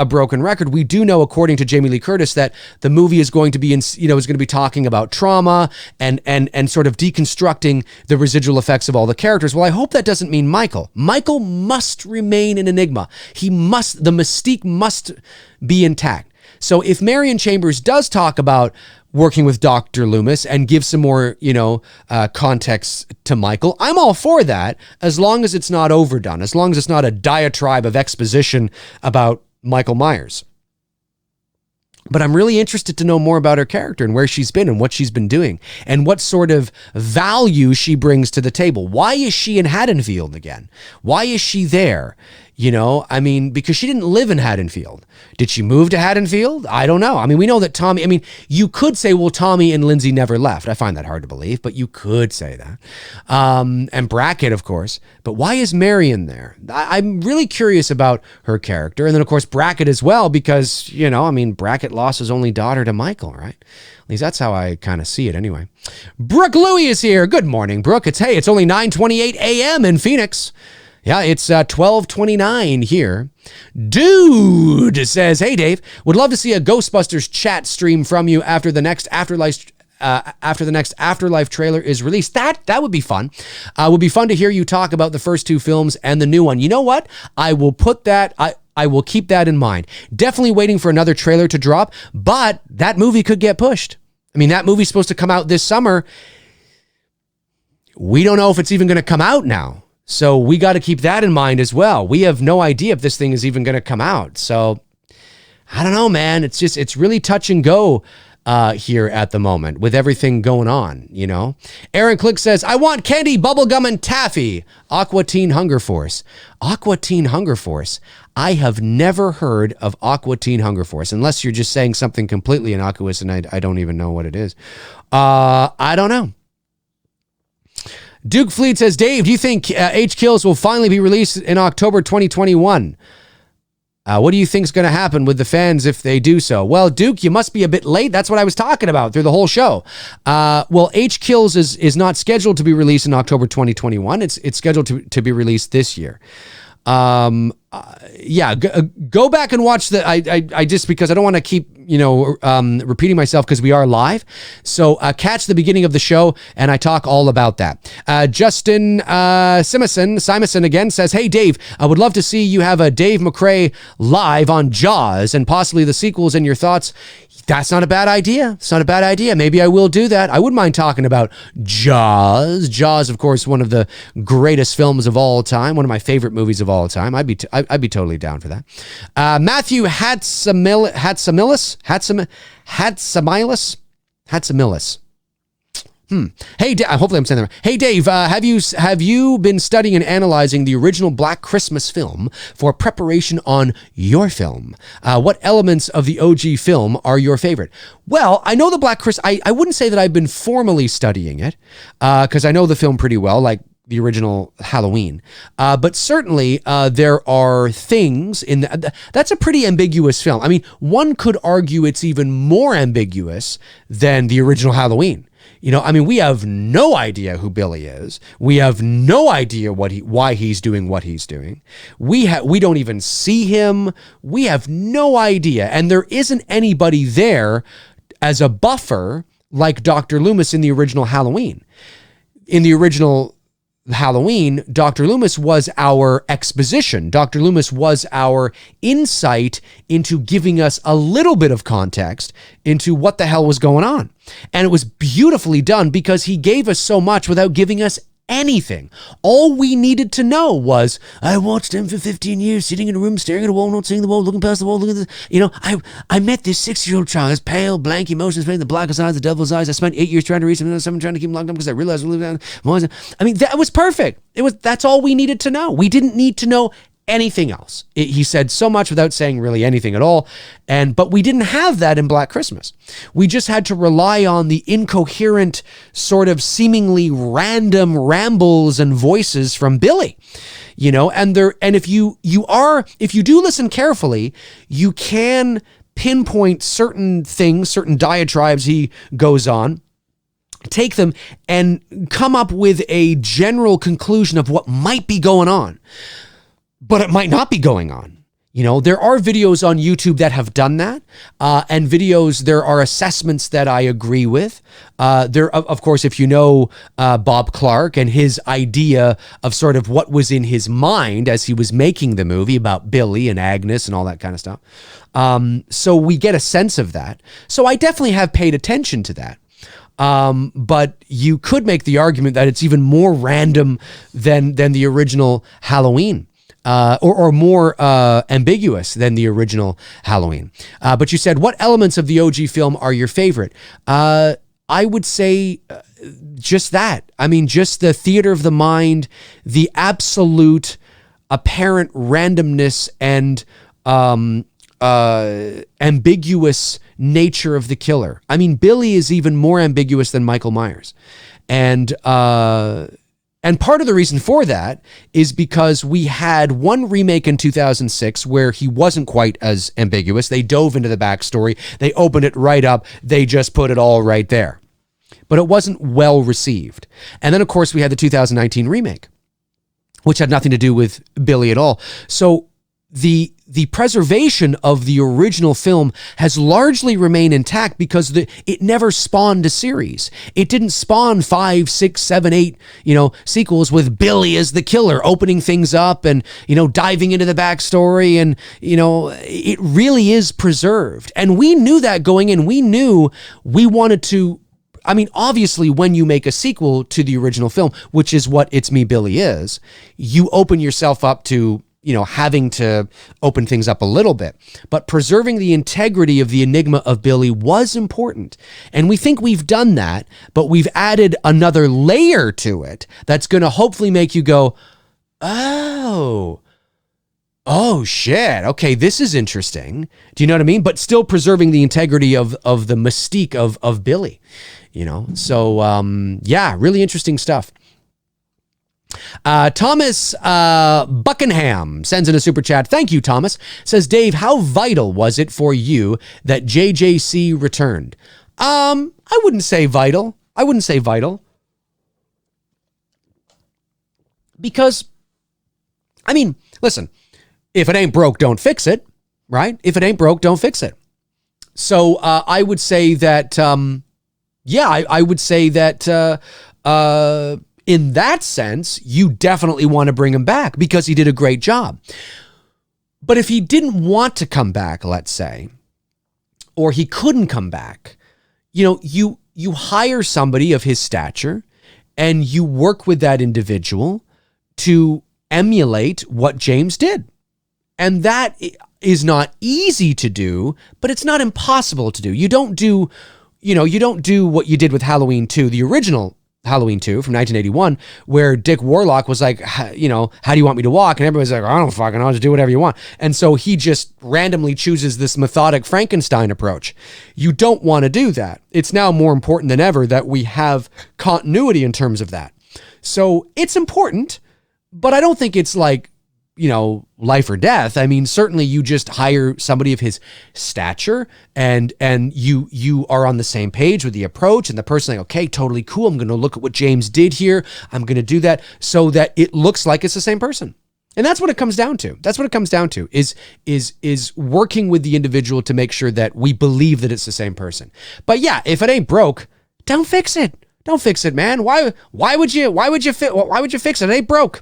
broken record, we do know, according to Jamie Lee Curtis, that the movie is going to be is going to be talking about trauma and sort of deconstructing the residual effects of all the characters. Well, I hope that doesn't mean Michael. Michael must remain an enigma. The mystique must be intact. So if Marion Chambers does talk about working with Dr. Loomis and give some more, context to Michael, I'm all for that, as long as it's not overdone, as long as it's not a diatribe of exposition about Michael Myers. But I'm really interested to know more about her character and where she's been and what she's been doing and what sort of value she brings to the table. Why is she in Haddonfield again? Why is she there? Because she didn't live in Haddonfield. Did she move to Haddonfield? I don't know. We know that Tommy, you could say, well, Tommy and Lindsay never left. I find that hard to believe, but you could say that. And Brackett, of course. But why is Marion there? I'm really curious about her character. And then, of course, Brackett as well, because, Brackett lost his only daughter to Michael, right? At least that's how I kind of see it anyway. Brooke Louie is here. Good morning, Brooke. It's only 9:28 a.m. in Phoenix. Yeah, it's 12:29 here. Dude says, "Hey Dave, would love to see a Ghostbusters chat stream from you after the next Afterlife trailer is released." That would be fun. Would be fun to hear you talk about the first two films and the new one. You know what? I will put that. I will keep that in mind. Definitely waiting for another trailer to drop, but that movie could get pushed. I mean, that movie's supposed to come out this summer. We don't know if it's even going to come out now. So we got to keep that in mind as well. We have no idea if this thing is even going to come out. So I don't know, man. It's really touch and go here at the moment with everything going on, you know. Aaron Click says, "I want candy, bubblegum, and taffy." Aqua Teen Hunger Force. Aqua Teen Hunger Force. I have never heard of Aqua Teen Hunger Force, unless you're just saying something completely innocuous and I don't even know what it is. I don't know. Duke Fleet says, "Dave, do you think H Kills will finally be released in October 2021? What do you think is going to happen with the fans if they do so?" Well, Duke, you must be a bit late. That's what I was talking about through the whole show. Well, H Kills is not scheduled to be released in October 2021. It's scheduled to be released this year. Yeah, go back and watch I just, because I don't want to keep, repeating myself, because we are live. So catch the beginning of the show and I talk all about that. Justin Simonson again says, "Hey Dave, I would love to see you have a Dave McRae live on Jaws and possibly the sequels and your thoughts." That's not a bad idea. It's not a bad idea. Maybe I will do that. I wouldn't mind talking about Jaws. Jaws, of course, one of the greatest films of all time. One of my favorite movies of all time. I'd be totally down for that. Matthew Hatsamilis. Hey, hopefully I'm saying that right. "Hey, Dave, have you been studying and analyzing the original Black Christmas film for preparation on your film? What elements of the OG film are your favorite?" Well, I know the Black Christmas. I wouldn't say that I've been formally studying it, because I know the film pretty well, like the original Halloween. But certainly there are things in that's a pretty ambiguous film. I mean, one could argue it's even more ambiguous than the original Halloween. We have no idea who Billy is. We have no idea why he's doing what he's doing. We don't even see him. We have no idea. And there isn't anybody there as a buffer like Dr. Loomis in the original Halloween. In the original Halloween, Dr. Loomis was our exposition. Dr. Loomis was our insight into giving us a little bit of context into what the hell was going on. And it was beautifully done because he gave us so much without giving us anything. All we needed to know was, I watched him for 15 years, sitting in a room, staring at a wall, not seeing the wall, looking past the wall, looking at the, I met this 6-year-old child, his pale, blank emotions, the blackest eyes, the devil's eyes. I spent 8 years trying to reach him, and 7 trying to keep him locked up because I realized, that was perfect. That's all we needed to know. We didn't need to know anything else. He said so much without saying really anything at all. But we didn't have that in Black Christmas. We just had to rely on the incoherent, sort of seemingly random rambles and voices from Billy. And if you do listen carefully, you can pinpoint certain things, certain diatribes he goes on, take them and come up with a general conclusion of what might be going on. But it might not be going on. There are videos on YouTube that have done that, and there are assessments that I agree with. Of course, if you know Bob Clark and his idea of sort of what was in his mind as he was making the movie about Billy and Agnes and all that kind of stuff. So we get a sense of that. So I definitely have paid attention to that. But you could make the argument that it's even more random than the original Halloween. Or more ambiguous than the original Halloween. But you said, what elements of the OG film are your favorite? I would say just that. I mean, just the theater of the mind, the absolute apparent randomness and ambiguous nature of the killer. I mean, Billy is even more ambiguous than Michael Myers. And part of the reason for that is because we had one remake in 2006 where he wasn't quite as ambiguous. They dove into the backstory. They opened it right up. They just put it all right there. But it wasn't well received. And then, of course, we had the 2019 remake, which had nothing to do with Billy at all. So the preservation of the original film has largely remained intact because it never spawned a series. It didn't spawn 5, 6, 7, 8, sequels with Billy as the killer, opening things up and, diving into the backstory. And, it really is preserved. And we knew that going in. We knew we wanted to, obviously, when you make a sequel to the original film, which is what It's Me, Billy is, you open yourself up to, having to open things up a little bit. But preserving the integrity of the enigma of Billy was important. And we think we've done that, but we've added another layer to it that's going to hopefully make you go, oh shit, okay, this is interesting. Do you know what I mean? But still preserving the integrity of the mystique of Billy, So, really interesting stuff. Thomas Buckingham sends in a super chat. Thank you, Thomas. Says, Dave, how vital was it for you that JJC returned? I wouldn't say vital. Because, listen, if it ain't broke, don't fix it, right? If it ain't broke, don't fix it. So I would say that, I would say that, in that sense, you definitely want to bring him back because he did a great job. But if he didn't want to come back, let's say, or he couldn't come back, you hire somebody of his stature and you work with that individual to emulate what James did. And that is not easy to do, but it's not impossible to do. You don't do what you did with Halloween 2, the original Halloween 2 from 1981, where Dick Warlock was like, how do you want me to walk? And everybody's like, I don't fucking know, just do whatever you want. And so he just randomly chooses this methodic Frankenstein approach. You don't want to do that. It's now more important than ever that we have continuity in terms of that. So it's important, but I don't think it's like, life or death. Certainly you just hire somebody of his stature and you are on the same page with the approach and the person like, okay, totally cool. I'm going to look at what James did here. I'm going to do that so that it looks like it's the same person. And that's what it comes down to. That's what it comes down to is working with the individual to make sure that we believe that it's the same person. But yeah, if it ain't broke, don't fix it. Don't fix it, man. Why would you fix it? It ain't broke.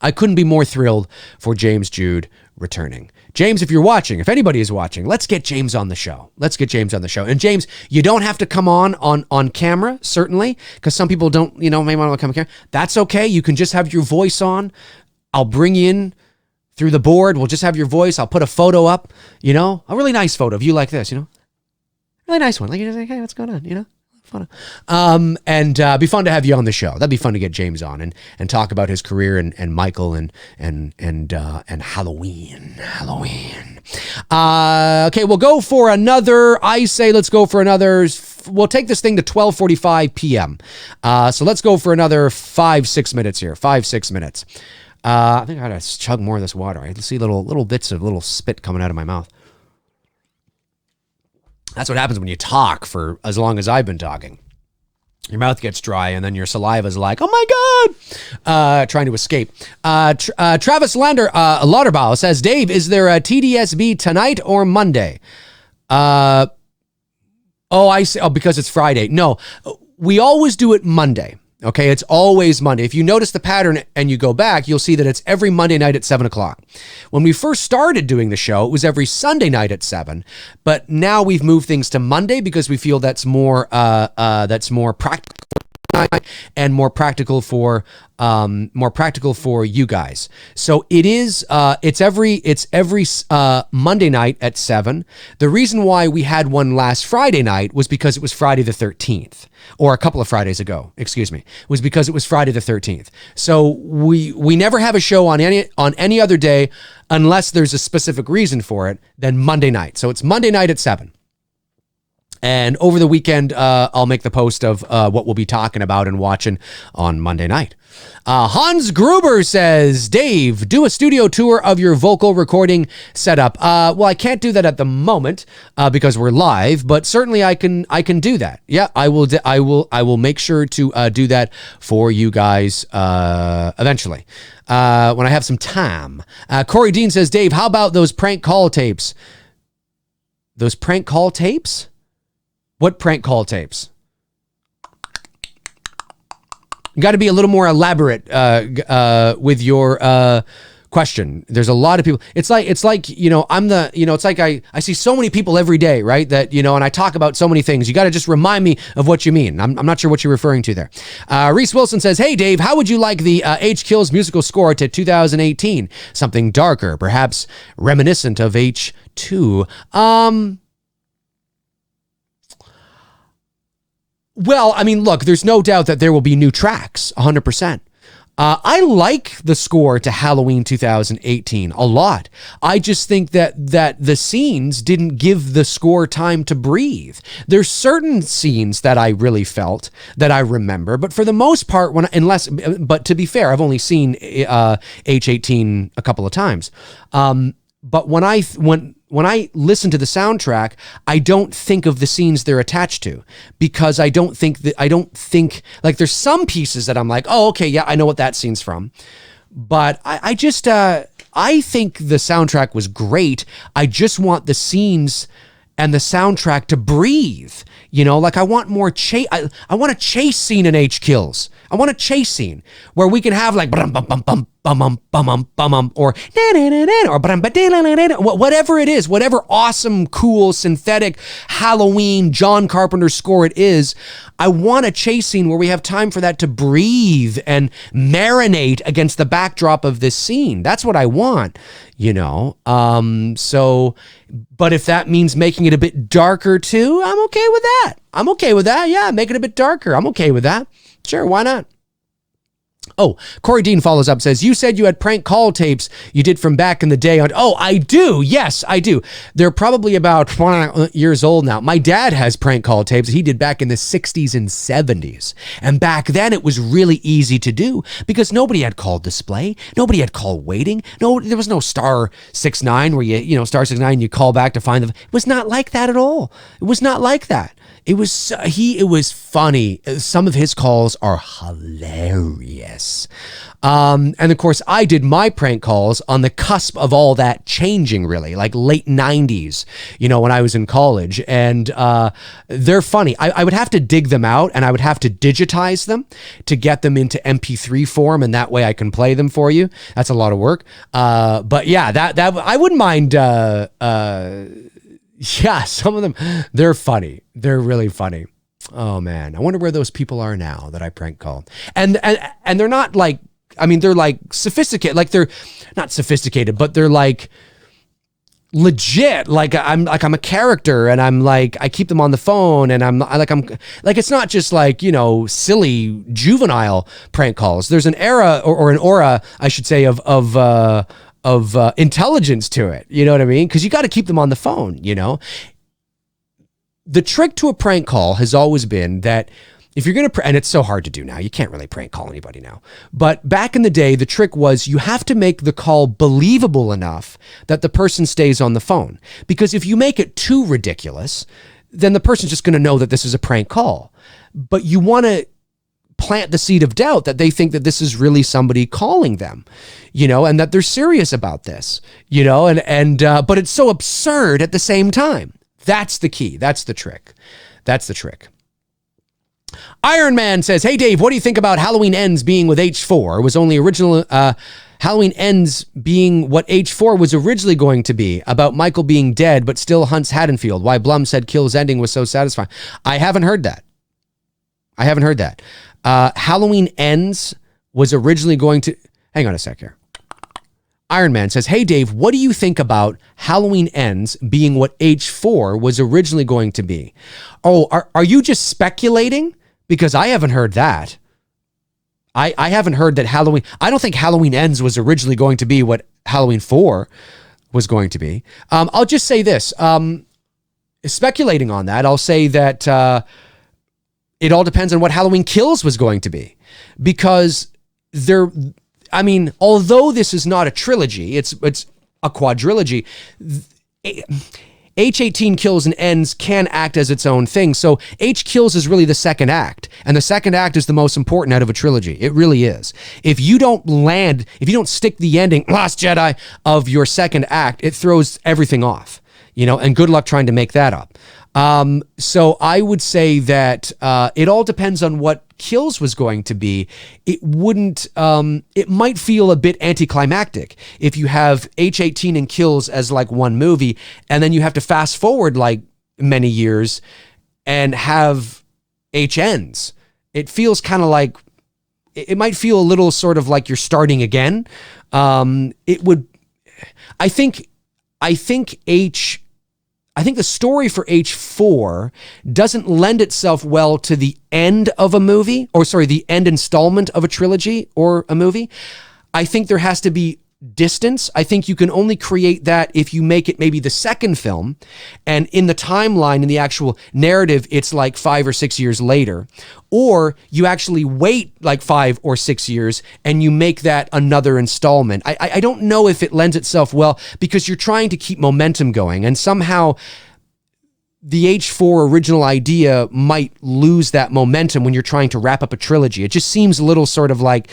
I couldn't be more thrilled for James Jude returning. James, if you're watching, if anybody is watching, let's get James on the show. And James, you don't have to come on camera, certainly, because some people don't, may want to come on camera. That's okay. You can just have your voice on. I'll bring you in through the board. We'll just have your voice. I'll put a photo up, a really nice photo of you like this, really nice one. Like, you're just like, hey, what's going on, and be fun to have you on the show. That'd be fun to get James on and talk about his career and Michael and Halloween. Okay, we'll go for another. Let's go for another. We'll take this thing to 12:45 p.m. So let's go for another 5-6 minutes here. 5-6 minutes. I think I gotta chug more of this water. I see little bits of little spit coming out of my mouth. That's what happens when you talk for as long as I've been talking. Your mouth gets dry and then your saliva is like, oh my God, trying to escape. Travis Lauderbaugh says, Dave, is there a TDSB tonight or Monday? I see. Oh, because it's Friday. No, we always do it Monday. Okay, it's always Monday. If you notice the pattern and you go back, you'll see that it's every Monday night at 7 o'clock. When we first started doing the show, it was every Sunday night at 7. But now we've moved things to Monday because we feel that's more practical and more practical for you guys. So it is. It's every Monday night at 7. The reason why we had one last Friday night was because it was Friday the 13th, or a couple of Fridays ago. Excuse me, was because it was Friday the 13th. So we never have a show on any other day unless there's a specific reason for it than Monday night. So it's Monday night at 7. And over the weekend, I'll make the post of what we'll be talking about and watching on Monday night. Hans Gruber says, Dave, do a studio tour of your vocal recording setup. Well, I can't do that at the moment because we're live, but certainly I can do that. Yeah, I will make sure to do that for you guys eventually when I have some time. Corey Dean says, Dave, how about those prank call tapes? Those prank call tapes? What prank call tapes? You got to be a little more elaborate with your question. There's a lot of people. It's like it's like I see so many people every day, right? That and I talk about so many things. You got to just remind me of what you mean. I'm not sure what you're referring to there. Reese Wilson says, "Hey Dave, how would you like the H Kills musical score to 2018? Something darker, perhaps reminiscent of H2." Well, I mean, look, there's no doubt that there will be new tracks, 100%. I like the score to Halloween 2018 a lot. I just think that the scenes didn't give the score time to breathe. There's certain scenes that I really felt that I remember, but for the most part, but to be fair, I've only seen H18 a couple of times. But when I listen to the soundtrack, I don't think of the scenes they're attached to because I don't think like there's some pieces that I'm like, oh, okay, yeah, I know what that scene's from. But I think the soundtrack was great. I just want the scenes and the soundtrack to breathe. Like I want more chase. I want a chase scene in H Kills. I want a chase scene where we can have like bum bum bum bum bum bum bum or whatever it is, whatever awesome, cool, synthetic Halloween John Carpenter score it is. I want a chase scene where we have time for that to breathe and marinate against the backdrop of this scene. That's what I want, So, but if that means making it a bit darker too, I'm okay with that. Yeah, make it a bit darker. I'm okay with that. Sure, why not? Oh, Corey Dean follows up, says, you said you had prank call tapes you did from back in the day. Oh, I do. Yes, I do. They're probably about 20 years old now. My dad has prank call tapes he did back in the 60s and 70s. And back then it was really easy to do because nobody had call display. Nobody had call waiting. No, there was no star 69 where star 69, you call back to find them. It was not like that at all. It was not like that. It was funny. Some of his calls are hilarious. And of course, I did my prank calls on the cusp of all that changing, really, like late 90s, when I was in college. And they're funny. I would have to dig them out and I would have to digitize them to get them into MP3 form. And that way I can play them for you. That's a lot of work. But yeah, that I wouldn't mind. Yeah, some of them, they're funny. They're really funny. Oh man, I wonder where those people are now that I prank called. And they're not like, I mean, they're like sophisticated, like they're not sophisticated, but they're like legit. Like I'm a character and I'm like, I keep them on the phone and I'm like, it's not just like, silly juvenile prank calls. There's an era or an aura, I should say, of intelligence to it. You know what I mean? Because you got to keep them on the phone, The trick to a prank call has always been that if you're going to, and it's so hard to do now, you can't really prank call anybody now. But back in the day, the trick was you have to make the call believable enough that the person stays on the phone. Because if you make it too ridiculous, then the person's just going to know that this is a prank call. But you want to plant the seed of doubt that they think that this is really somebody calling them, and that they're serious about this, but it's so absurd at the same time. That's the key. That's the trick. Iron Man says, hey Dave, what do you think about Halloween Ends being with H4? It was only original, Halloween Ends being what H4 was originally going to be, about Michael being dead, but still hunts Haddonfield. Why Blum said Kill's ending was so satisfying. I haven't heard that. Halloween Ends was originally going to... Hang on a sec here. Iron Man says, hey Dave, what do you think about Halloween Ends being what H4 was originally going to be? Oh, are you just speculating? Because I haven't heard that. I haven't heard that Halloween... I don't think Halloween Ends was originally going to be what Halloween 4 was going to be. I'll just say this. Speculating on that, I'll say that... it all depends on what Halloween Kills was going to be, because I mean, although this is not a trilogy, it's a quadrilogy. H18 Kills and Ends can act as its own thing. So H Kills is really the second act, and the second act is the most important out of a trilogy. It really is. If you don't stick the ending, Last Jedi, of your second act, it throws everything off, and good luck trying to make that up. So I would say that it all depends on what Kills was going to be. It might feel a bit anticlimactic if you have H18 and Kills as like one movie, and then you have to fast forward like many years and have H Ends. It feels kind of like, it might feel a little sort of like you're starting again. I think the story for H4 doesn't lend itself well to the end of a movie, the end installment of a trilogy or a movie. I think there has to be distance. I think you can only create that if you make it maybe the second film, and in the timeline, in the actual narrative, it's like 5 or 6 years later. Or you actually wait like 5 or 6 years and you make that another installment. I don't know if it lends itself well, because you're trying to keep momentum going, and somehow the H4 original idea might lose that momentum when you're trying to wrap up a trilogy. It just seems a little sort of like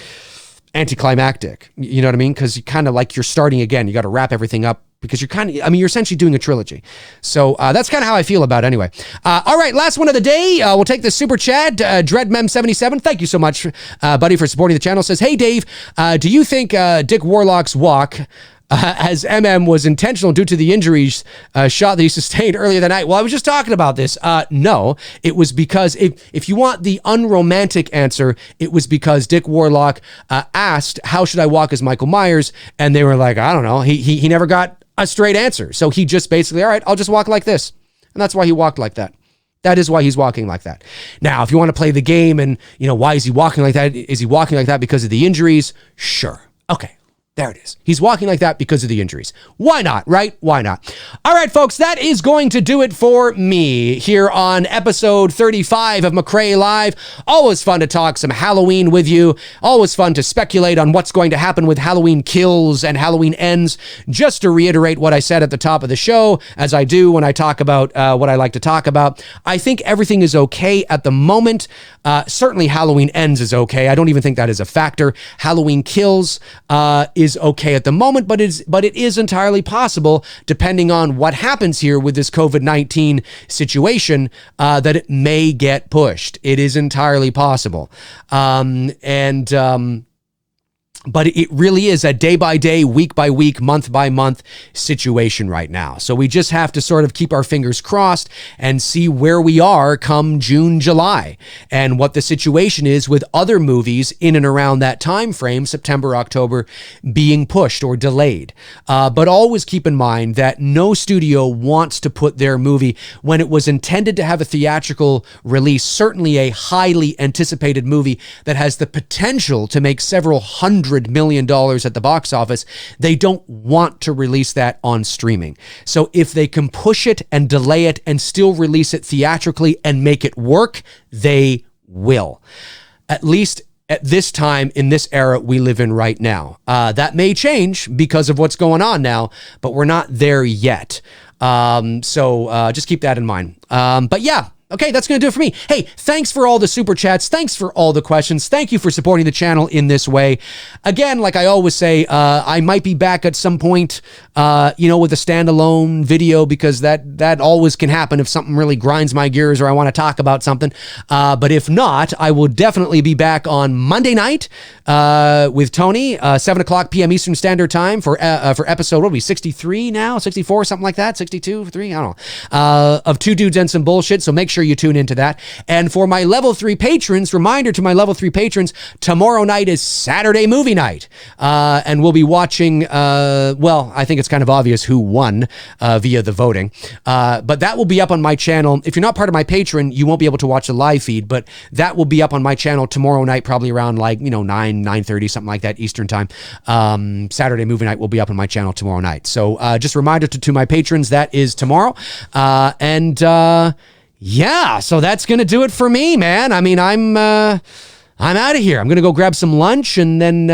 anticlimactic, you know what I mean? Because you kind of like you're starting again. You got to wrap everything up because you're essentially doing a trilogy. So that's kind of how I feel about it anyway. All right, last one of the day. We'll take the super chat. DreadMem77, thank you so much, buddy, for supporting the channel. Says, hey, Dave, do you think Dick Warlock's walk as MM was intentional due to the injuries shot that he sustained earlier that night? Well, I was just talking about this. No, it was because if you want the unromantic answer, it was because Dick Warlock asked, how should I walk as Michael Myers? And they were like, I don't know. He never got a straight answer. So he just basically, all right, I'll just walk like this. And that's why he walked like that. That is why he's walking like that. Now, if you want to play the game and, why is he walking like that? Is he walking like that because of the injuries? Sure. Okay. There it is. He's walking like that because of the injuries. Why not, right? Why not? All right, folks, that is going to do it for me here on episode 35 of McRae Live. Always fun to talk some Halloween with you. Always fun to speculate on what's going to happen with Halloween Kills and Halloween Ends. Just to reiterate what I said at the top of the show, as I do when I talk about what I like to talk about, I think everything is okay at the moment. Certainly Halloween Ends is okay. I don't even think that is a factor. Halloween Kills is okay at the moment, but it is entirely possible, depending on what happens here with this COVID-19 situation, that it may get pushed. It is entirely possible. But it really is a day-by-day, week-by-week, month-by-month situation right now. So we just have to sort of keep our fingers crossed and see where we are come June, July, and what the situation is with other movies in and around that time frame, September, October, being pushed or delayed. But always keep in mind that no studio wants to put their movie, when it was intended to have a theatrical release, certainly a highly anticipated movie that has the potential to make several $100 million at the box office, they don't want to release that on streaming. So if they can push it and delay it and still release it theatrically and make it work, they will. At least at this time, in this era we live in right now. That may change because of what's going on now, but we're not there yet. So just keep that in mind. But yeah. Okay, that's going to do it for me. Hey, thanks for all the super chats. Thanks for all the questions. Thank you for supporting the channel in this way. Again, like I always say, I might be back at some point, with a standalone video, because that always can happen if something really grinds my gears or I want to talk about something. But if not, I will definitely be back on Monday night with Tony, 7 o'clock p.m. Eastern Standard Time for episode, what will be 63 now? 64, something like that? 62, 3? I don't know. Of Two Dudes and Some Bullshit. So make sure you tune into that. And for my level 3 patrons, reminder to my level 3 patrons, tomorrow night is Saturday movie night. And we'll be watching, I think it's kind of obvious who won via the voting. But that will be up on my channel. If you're not part of my patron, you won't be able to watch the live feed, but that will be up on my channel tomorrow night, probably around 9:30, something like that Eastern time. Saturday movie night will be up on my channel tomorrow night. So just a reminder to my patrons, that is tomorrow. Yeah, so that's going to do it for me, man. I mean, I'm I'm out of here. I'm going to go grab some lunch and then,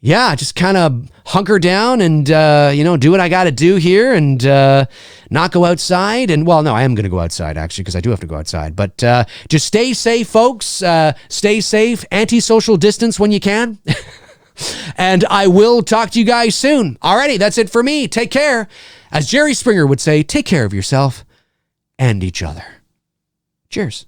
just kind of hunker down and, do what I got to do here and not go outside. And, well, no, I am going to go outside, actually, because I do have to go outside. But just stay safe, folks. Stay safe. Anti-social distance when you can. And I will talk to you guys soon. Alrighty, that's it for me. Take care. As Jerry Springer would say, take care of yourself and each other. Cheers.